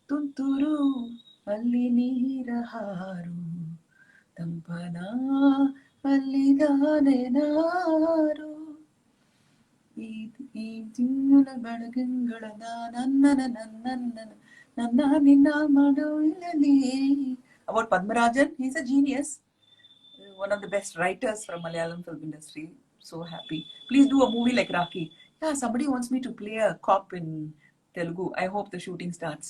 [SPEAKER 2] Tunturu alli neeraharu tampana alli danenaru ee jingala balagangala nannana nanna ninna madulali. About Padmarajan, he's a genius. One of the best writers from Malayalam film industry. So happy. Please do a movie like Rocky. Yeah, somebody wants me to play a cop in Telugu. I hope the shooting starts.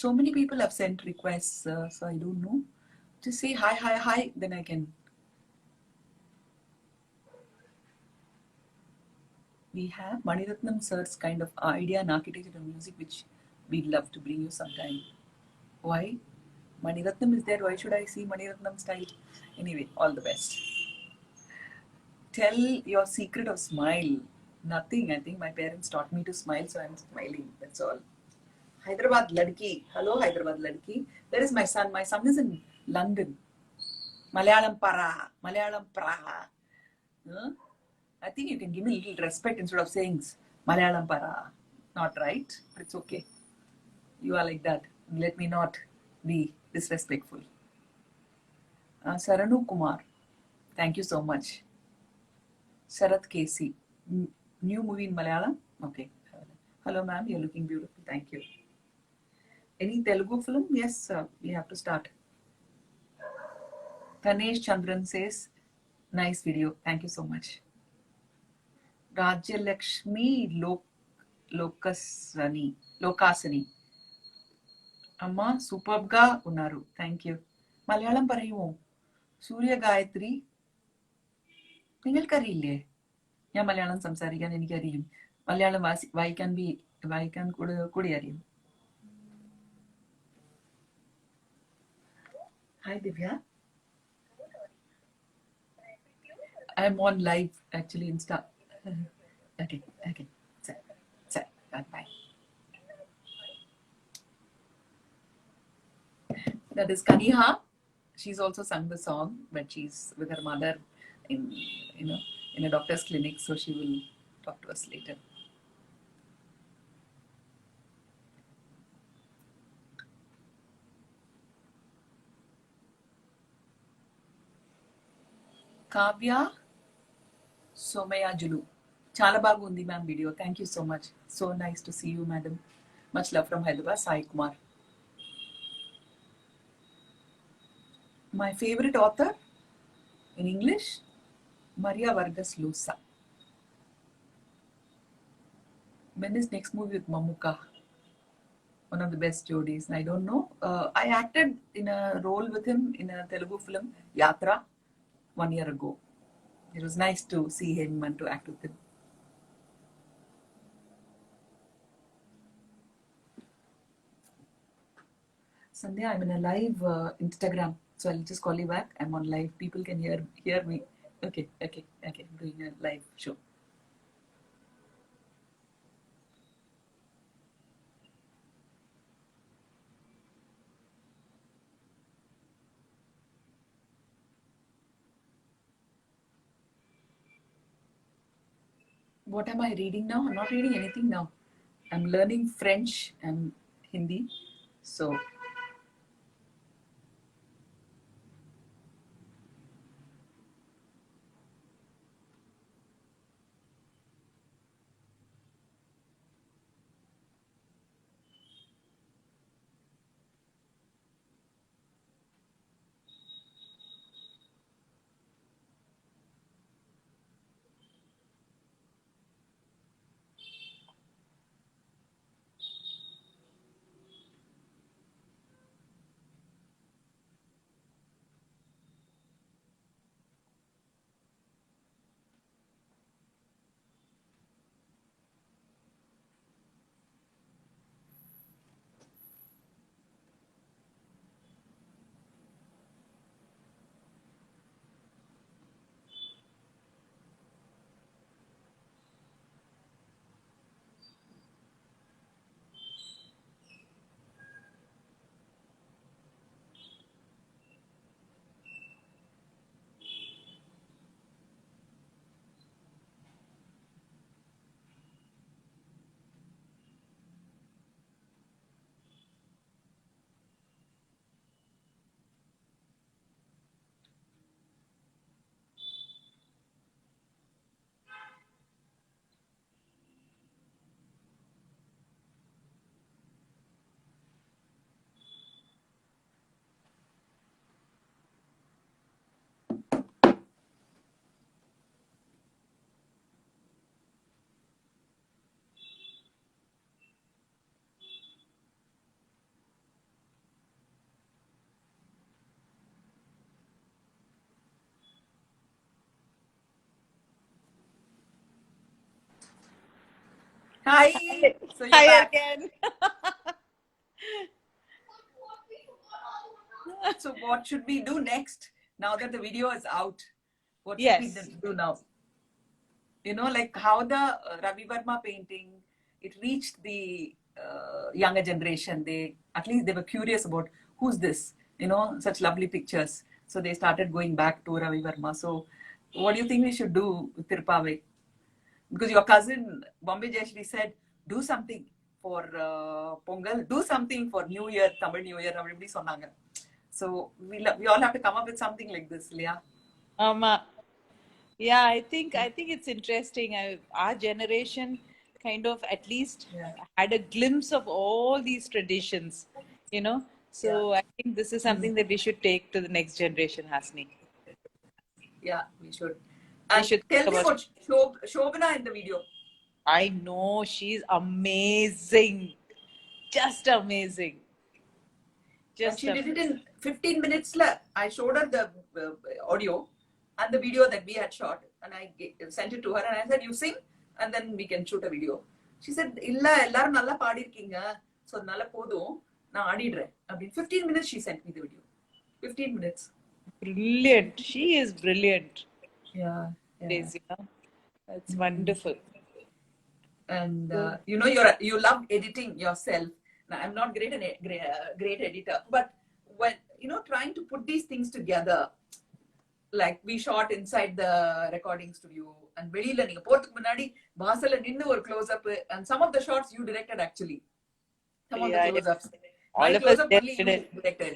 [SPEAKER 2] So many people have sent requests, so I don't know. Just say hi, then I can. We have Maniratnam sir's kind of idea and architecture of music, which we'd love to bring you sometime. Why? Maniratnam is there. Why should I see Maniratnam style? Anyway, all the best. Tell your secret of smile. Nothing. I think my parents taught me to smile, so I'm smiling. That's all. Hyderabad Ladki. Hello, Hyderabad Ladki. There is my son. My son is in London. Malayalam para. Malayalam praha. I think you can give me a little respect instead of saying Malayalam para. Not right, but it's okay. You are like that. Let me not be disrespectful. Saranu Kumar, thank you so much. Sharath Casey. New movie in Malayalam? Okay. Hello, ma'am. You're looking beautiful. Thank you. Any Telugu film? Yes, we have to start. Tanesh Chandran says, nice video. Thank you so much. Rajalakshmi Lokasani. Amma, superb ga unnaru. Thank you. Malayalam പറയുമോ? സൂര്യ ഗായത്രി നിങ്ങൾക്കറിയില്ലേ? ഞാൻ മലയാളം സംസാരിക്കാൻ എനിക്കറിയും. മലയാളം വായിക്കാൻ കൂടി അറിയും. Hi Divya. I'm on live actually Insta. Okay. Bye. That is Kaniha. She's also sung the song, but she's with her mother in a doctor's clinic, so she will talk to us later. Kavya Somayajulu. Chala bagundi ma'am video. Thank you so much. So nice to see you, madam. Much love from Hyderabad, Sai Kumar. My favorite author in English, Maria Vargas Llosa. When is next movie with Mamuka? One of the best jodis. I don't know. I acted in a role with him in a Telugu film, Yatra, 1 year ago. It was nice to see him and to act with him. Sandhya, I'm in a live Instagram, so I'll just call you back. I'm on live. People can hear me. Okay. I'm doing a live show. What am I reading now? I'm not reading anything now. I'm learning French and Hindi. So hi. So you're
[SPEAKER 10] Hi
[SPEAKER 2] back.
[SPEAKER 10] again.
[SPEAKER 2] So what should we do next? Now that the video is out, what should
[SPEAKER 10] Yes.
[SPEAKER 2] we do now? Like how the Ravi Verma painting, it reached the younger generation. At least they were curious about who's this, such lovely pictures. So they started going back to Ravi Verma. So what do you think we should do with Tirupavai? Because your cousin Bombay Jayashree said, do something for Pongal, do something for New Year, Tamil New Year, everybody sonanga. So we all have to come up with something like this, Leah.
[SPEAKER 10] Yeah, I think it's interesting. Our generation kind of at least
[SPEAKER 2] Yeah.
[SPEAKER 10] had a glimpse of all these traditions, you know. So
[SPEAKER 2] Yeah.
[SPEAKER 10] I think this is something that we should take to the next generation, Hasni.
[SPEAKER 2] Yeah, we should.
[SPEAKER 10] We
[SPEAKER 2] And
[SPEAKER 10] should
[SPEAKER 2] tell
[SPEAKER 10] think
[SPEAKER 2] me
[SPEAKER 10] about.
[SPEAKER 2] about Shobana in the video.
[SPEAKER 10] I know she's amazing, just amazing,
[SPEAKER 2] And
[SPEAKER 10] just
[SPEAKER 2] she did it
[SPEAKER 10] amazing.
[SPEAKER 2] in 15 minutes. I showed her the audio and the video that we had shot, and I sent it to her, and I said, "You sing, and then we can shoot a video." She said, "Illa, ellarum nalla paadirukinga, so nalla podum, na aadidren." I mean, 15 minutes she sent me the video. 15 minutes.
[SPEAKER 10] Brilliant. She is brilliant.
[SPEAKER 2] Yeah.
[SPEAKER 10] Days, you know. That's wonderful.
[SPEAKER 2] And
[SPEAKER 10] So,
[SPEAKER 2] you love editing yourself. Now, I'm not great editor, but when trying to put these things together, like we shot inside the recording studio, and வெளியில நீங்க போறதுக்கு முன்னாடி வாசல்ல நின்னு ஒரு close up, and some of the shots you directed actually. Some of the
[SPEAKER 10] yeah,
[SPEAKER 2] close ups. My
[SPEAKER 10] all of
[SPEAKER 2] close
[SPEAKER 10] us
[SPEAKER 2] up only
[SPEAKER 10] did
[SPEAKER 2] you
[SPEAKER 10] it.
[SPEAKER 2] directed.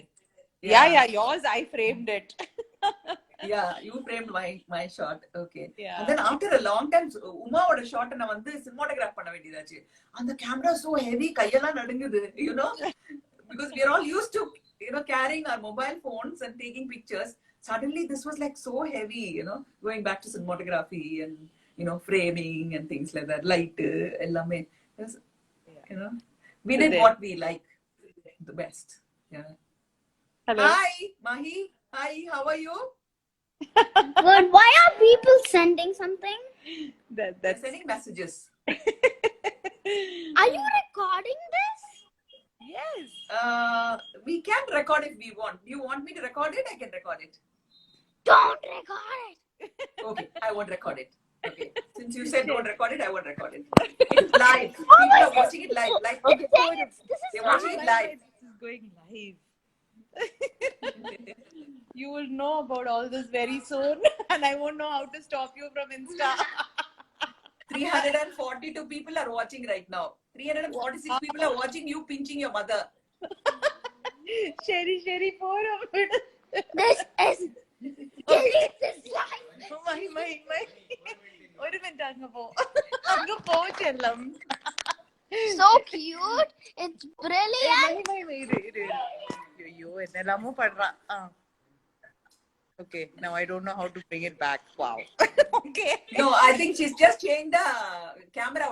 [SPEAKER 10] Yeah, yours I framed it.
[SPEAKER 2] Yeah, you framed my shot. Okay.
[SPEAKER 10] Yeah.
[SPEAKER 2] And then after a long time, உமாவோட shot நான் வந்து cinematograph பண்ண வேண்டியதாச்சு. அந்த camera so heavy, கையெல்லாம் நடுங்குது, because we are all used to carrying our mobile phones and taking pictures. Suddenly this was like so heavy, going back to cinematography and framing and things like that, light ellame. We
[SPEAKER 10] So
[SPEAKER 2] did
[SPEAKER 10] there.
[SPEAKER 2] what we like the best. Yeah.
[SPEAKER 10] Hello.
[SPEAKER 2] Hi Mahi. Hi, how are you?
[SPEAKER 13] Good. Why are people sending something?
[SPEAKER 2] They're
[SPEAKER 10] That's
[SPEAKER 2] sending messages.
[SPEAKER 13] Are you recording this?
[SPEAKER 10] yes.
[SPEAKER 2] We can record if we want. Do you want me to record it? I can record it.
[SPEAKER 13] Don't record it.
[SPEAKER 2] Okay, I won't record it. Okay. Since you said don't record it, I won't record it. It's live. People are watching it live. Like,
[SPEAKER 13] It's saying this is
[SPEAKER 2] they're watching it live.
[SPEAKER 10] This is going live. You will know about all this very soon, and I won't know how to stop you from Insta.
[SPEAKER 2] 342 people are watching right now. 346 people are watching you pinching your mother.
[SPEAKER 10] Sherry forum.
[SPEAKER 13] This is delete this line.
[SPEAKER 10] My. ഒരു minute അങ്ങ് പോ ചെല്லம்.
[SPEAKER 13] So cute. It's brilliant.
[SPEAKER 10] അയ്യോ എന്നെല്ലാമോ പടുറ. Okay, now I don't know how to bring it back. Wow. Okay.
[SPEAKER 2] No, I think she's just changed the camera.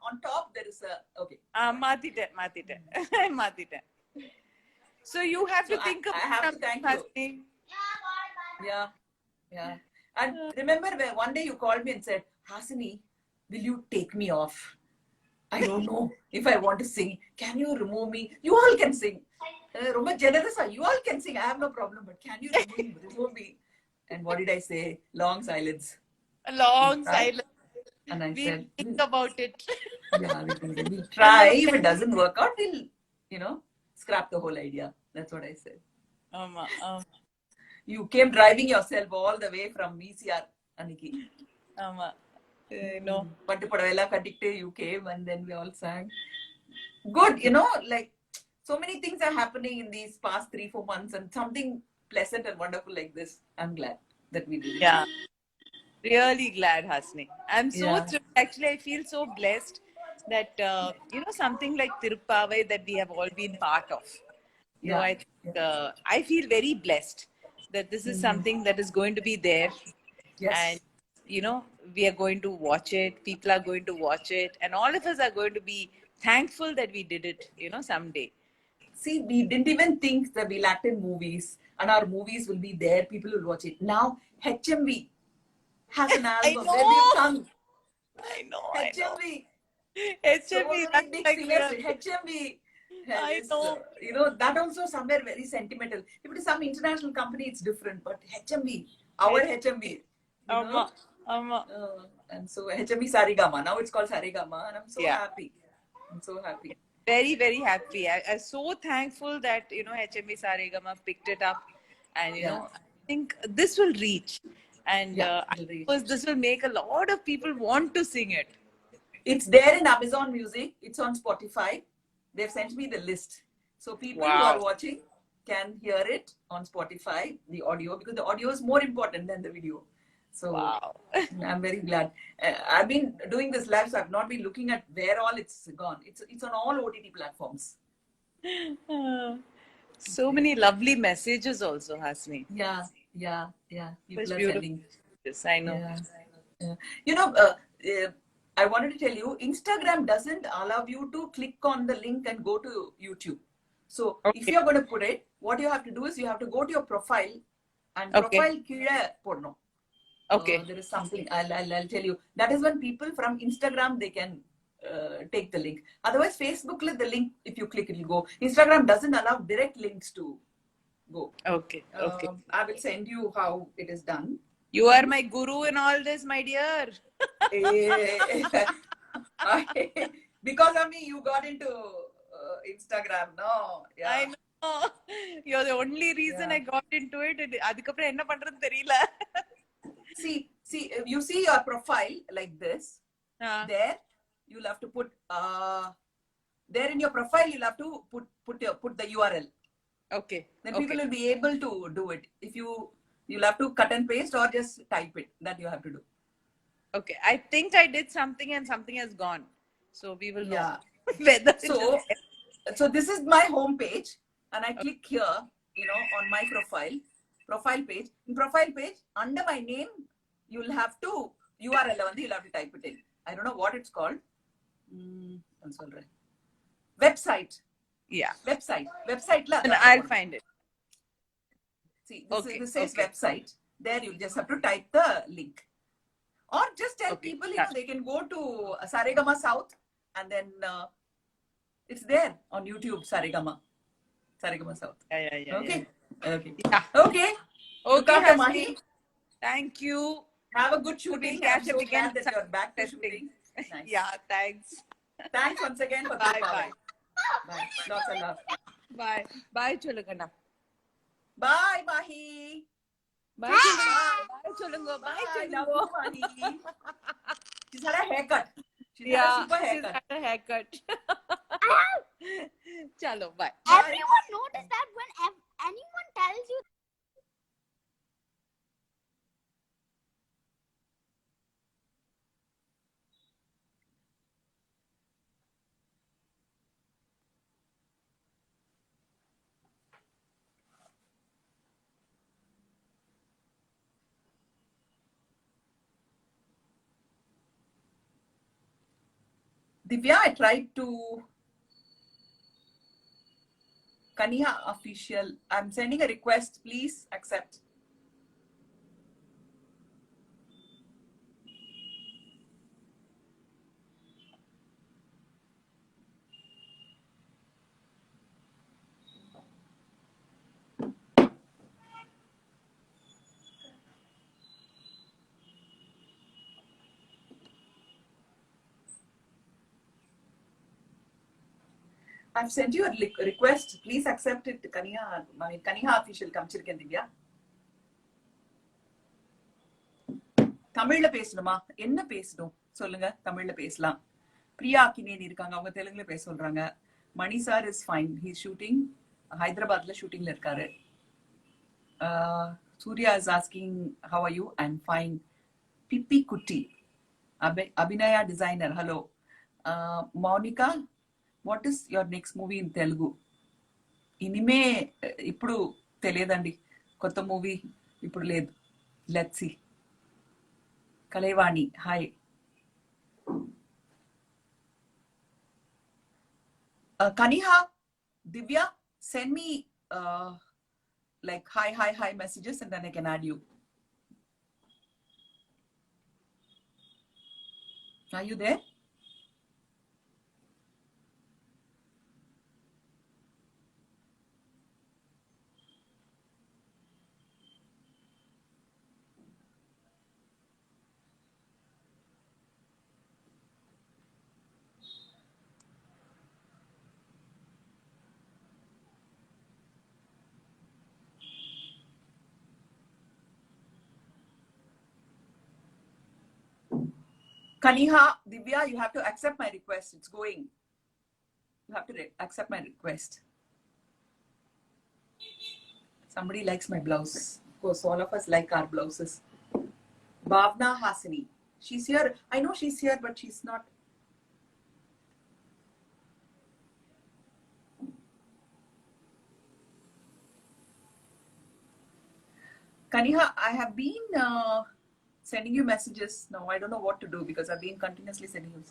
[SPEAKER 2] On top there is a okay.
[SPEAKER 10] മാറ്റിട്ടെ. So you have to
[SPEAKER 2] So
[SPEAKER 10] think
[SPEAKER 2] I
[SPEAKER 10] about
[SPEAKER 2] have to
[SPEAKER 10] something,
[SPEAKER 2] thank you.
[SPEAKER 10] Hasni.
[SPEAKER 2] Yeah. And remember when one day you called me and said, Hasini, will you take me off? I don't know if I want to sing. Can you remove me? You all can sing. ரொம்ப generous. You all can sing. I have no problem. But can you remove me? And what did I say? Long silence.
[SPEAKER 10] A long
[SPEAKER 2] Right?
[SPEAKER 10] silence.
[SPEAKER 2] And I
[SPEAKER 10] We'll
[SPEAKER 2] said,
[SPEAKER 10] think about it.
[SPEAKER 2] yeah, we'll try. If it doesn't work out, we'll, scrap the whole idea. That's what I said. You came driving yourself all the way from VCR, Aniki.
[SPEAKER 10] No.
[SPEAKER 2] Pattu padavella kadikte you came, and then we all sang. Good, like so many things are happening in these past 3-4 months, and something pleasant and wonderful like this. I'm glad that we did it.
[SPEAKER 10] Yeah. Really glad, Hasni. I'm so
[SPEAKER 2] Yeah.
[SPEAKER 10] thrilled. Actually, I feel so blessed that something like Tirupavai that we have all been part of.
[SPEAKER 2] Yeah.
[SPEAKER 10] I think I feel very blessed that this is something that is going to be there,
[SPEAKER 2] Yes.
[SPEAKER 10] and we are going to watch it. People are going to watch it, and all of us are going to be thankful that we did it. Someday.
[SPEAKER 2] See, we didn't even think that we'll act in movies and our movies will be there. People will watch it. Now, HMV has an album where we've sung.
[SPEAKER 10] I know.
[SPEAKER 2] HMV. So
[SPEAKER 10] HMV,
[SPEAKER 2] many
[SPEAKER 10] that's
[SPEAKER 2] big
[SPEAKER 10] like
[SPEAKER 2] singers.
[SPEAKER 10] real.
[SPEAKER 2] HMV.
[SPEAKER 10] I
[SPEAKER 2] is,
[SPEAKER 10] know.
[SPEAKER 2] that also somewhere very sentimental. If it is some international company, it's different. But HMV, our HMV. And so HMV Sarigama. Now it's called Sarigama, and I'm so happy. I'm so happy.
[SPEAKER 10] Very, very happy. I'm so thankful that HMV Saregama picked it up, and I think this will reach, and I suppose this will make a lot of people want to sing it.
[SPEAKER 2] It's there in Amazon Music. It's on Spotify. They've sent me the list, so people who are watching can hear it on Spotify, the audio, because the audio is more important than the video. So
[SPEAKER 10] Wow.
[SPEAKER 2] I'm very glad. I've been doing this live, so I've not been looking at where all it's gone. It's on all OTT platforms.
[SPEAKER 10] So many lovely messages also, Hasni.
[SPEAKER 2] Yeah. People
[SPEAKER 10] Such
[SPEAKER 2] are
[SPEAKER 10] beautiful
[SPEAKER 2] sending.
[SPEAKER 10] messages, I know.
[SPEAKER 2] Yeah. You know, I wanted to tell you, Instagram doesn't allow you to click on the link and go to YouTube. So if
[SPEAKER 10] Okay.
[SPEAKER 2] you're going to put it, what you have to do is you have to go to your profile and
[SPEAKER 10] Okay.
[SPEAKER 2] profile kizha podno.
[SPEAKER 10] Okay.
[SPEAKER 2] There is something I'll tell you. That is when people from Instagram they can take the link. Otherwise, Facebook the link if you click it will go. Instagram doesn't allow direct links to go.
[SPEAKER 10] Okay. Okay.
[SPEAKER 2] I will send you how it is done.
[SPEAKER 10] You are my guru in all this, my dear.
[SPEAKER 2] Because of me, you got into Instagram, no? Yeah.
[SPEAKER 10] I know. You're the only reason
[SPEAKER 2] Yeah.
[SPEAKER 10] I got into it. அதுக்கப்புறம் என்ன பண்றதுன்னு தெரியல.
[SPEAKER 2] See, you see your profile like this. There, you'll have to put there in your profile. You'll have to put the URL.
[SPEAKER 10] Okay.
[SPEAKER 2] Then
[SPEAKER 10] Okay.
[SPEAKER 2] people will be able to do it. If you'll have to cut and paste or just type it. That you have to do.
[SPEAKER 10] Okay. I think I did something and something has gone. So we will know
[SPEAKER 2] Yeah.
[SPEAKER 10] whether it
[SPEAKER 2] So,
[SPEAKER 10] is-
[SPEAKER 2] so this is my home page, and I click here, on my profile page. In profile page, under my name, you'll have to URL you'll have to type it in. I don't know what it's called. I'm sorry. Website.
[SPEAKER 10] Yeah.
[SPEAKER 2] Website la.
[SPEAKER 10] And I'll find it.
[SPEAKER 2] See,
[SPEAKER 10] Okay,
[SPEAKER 2] this says
[SPEAKER 10] okay.
[SPEAKER 2] website. There you'll just have to type the link. Or just tell
[SPEAKER 10] Okay,
[SPEAKER 2] people,
[SPEAKER 10] yeah.
[SPEAKER 2] they can go to Saregama South, and then it's there on YouTube, Saregama South.
[SPEAKER 10] Yeah.
[SPEAKER 2] Okay.
[SPEAKER 10] Yeah.
[SPEAKER 2] Okay.
[SPEAKER 10] Yeah.
[SPEAKER 2] Okay. Look
[SPEAKER 10] Okay,
[SPEAKER 2] after
[SPEAKER 10] Hasni.
[SPEAKER 2] Mahi.
[SPEAKER 10] Thank you.
[SPEAKER 2] Have a good shooting.
[SPEAKER 10] We'll catch
[SPEAKER 2] I'm
[SPEAKER 10] up
[SPEAKER 2] so
[SPEAKER 10] again
[SPEAKER 2] glad that you're back to
[SPEAKER 10] testing.
[SPEAKER 2] shooting. Nice.
[SPEAKER 10] Yeah, thanks.
[SPEAKER 2] Thanks once again for
[SPEAKER 10] Bye,
[SPEAKER 2] the power.
[SPEAKER 10] bye.
[SPEAKER 2] Bye. Lots of love.
[SPEAKER 10] Bye. Bye, Chulukana.
[SPEAKER 2] Bye, Mahi.
[SPEAKER 10] Bye, Chulungo. Bye, Chulungo. Bye,
[SPEAKER 2] Bye. Love
[SPEAKER 10] Chulungo.
[SPEAKER 2] you, Mahi. She's had a haircut. She's had a
[SPEAKER 10] Yeah,
[SPEAKER 2] super
[SPEAKER 10] she's
[SPEAKER 2] haircut.
[SPEAKER 10] had a haircut. Chalo, bye.
[SPEAKER 13] Everyone notice that when anyone tells you
[SPEAKER 2] Divya, I tried to Kaniha official. I'm sending a request. Please accept. I've sent you a request. Please accept it, Kaniha. Kaniha official காமிச்சிருக்கேன் திவ்யா. தமிழ்ல பேசணுமா? என்ன பேசணும்? சொல்லுங்க. தமிழ்ல பேசலாம். பிரியா அக்கினேனி இருக்காங்க. அவங்க தெலுங்குல பேச சொல்றாங்க. Mani sir is fine. He is shooting ஹைதராபாத்ல ஷூட்டிங்ல இருக்காரு. Surya is asking, how are you? I'm fine. Pippi Kutti. Abhinaya designer. Hello. Monica, what is your next movie in Telugu? ఇనిమే ఇప్పుడు తెలియదండి. కొత్త మూవీ ఇప్పుడు లేదు. Let's see. Kalaivani, hi. Kaniha, Divya, send me like hi messages and then I can add you. Are you there? Kaniha, Divya, you have to accept my request. It's going. You have to accept my request. Somebody likes my blouse. Of course, all of us like our blouses. Bhavna Hasini. She's here. I know she's here, but she's not. Kaniha, I have been sending you messages. Now I don't know what to do because I've been continuously sending you.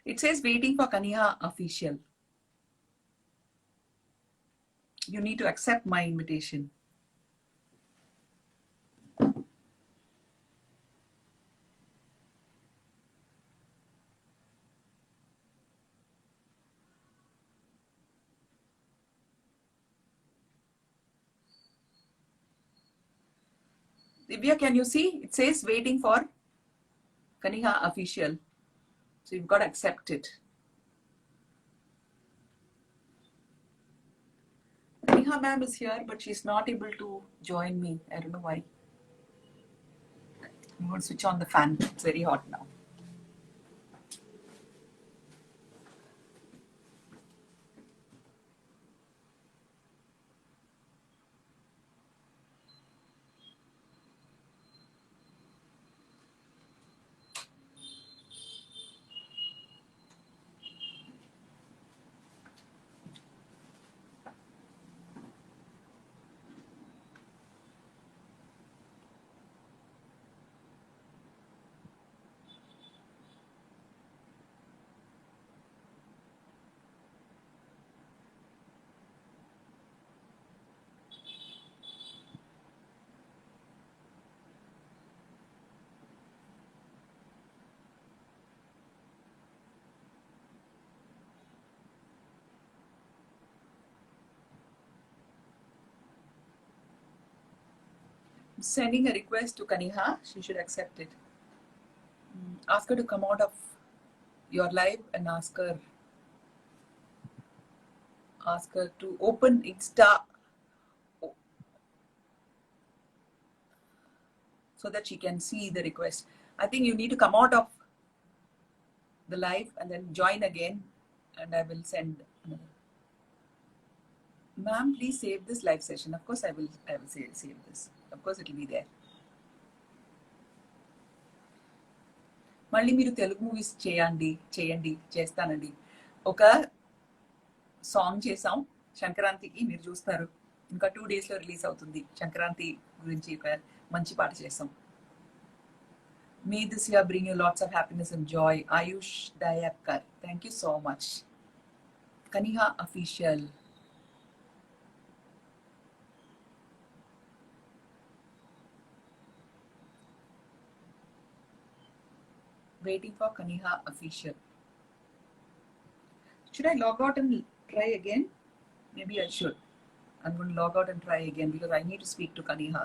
[SPEAKER 2] It says waiting for Kaniha official. You need to accept my invitation. Divya, can you see? It says waiting for Kaniha official. So you've got to accept it. Kaniha ma'am is here, but she's not able to join me. I don't know why. I'm going to switch on the fan. It's very hot now. I'm sending a request to Kaniha. She should accept it. Ask her to come out of your live and ask her to open Insta so that she can see the request. I think you need to come out of the live and then join again, and I will send another. Ma'am, please save this live session. Of course I will save this. Of course it will be there. మళ్ళీ మీరు Telugu movies చేస్తానండి. ఒక song చేసాం సంక్రాంతికి, మీరు చూస్తారు. ఇంకా 2 days లో రిలీజ్ అవుతుంది. సంక్రాంతి గురించి ఒక మంచి పాట చేసాం. May this year bring you lots of happiness and joy. Ayush Dayakar. Thank you so much. Kaniha official. Waiting for Kaniha official. Should I log out and try again? Maybe I should. I'm going to log out and try again because I need to speak to Kaniha.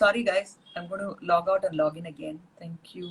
[SPEAKER 2] Sorry guys, I'm going to log out and log in again. Thank you.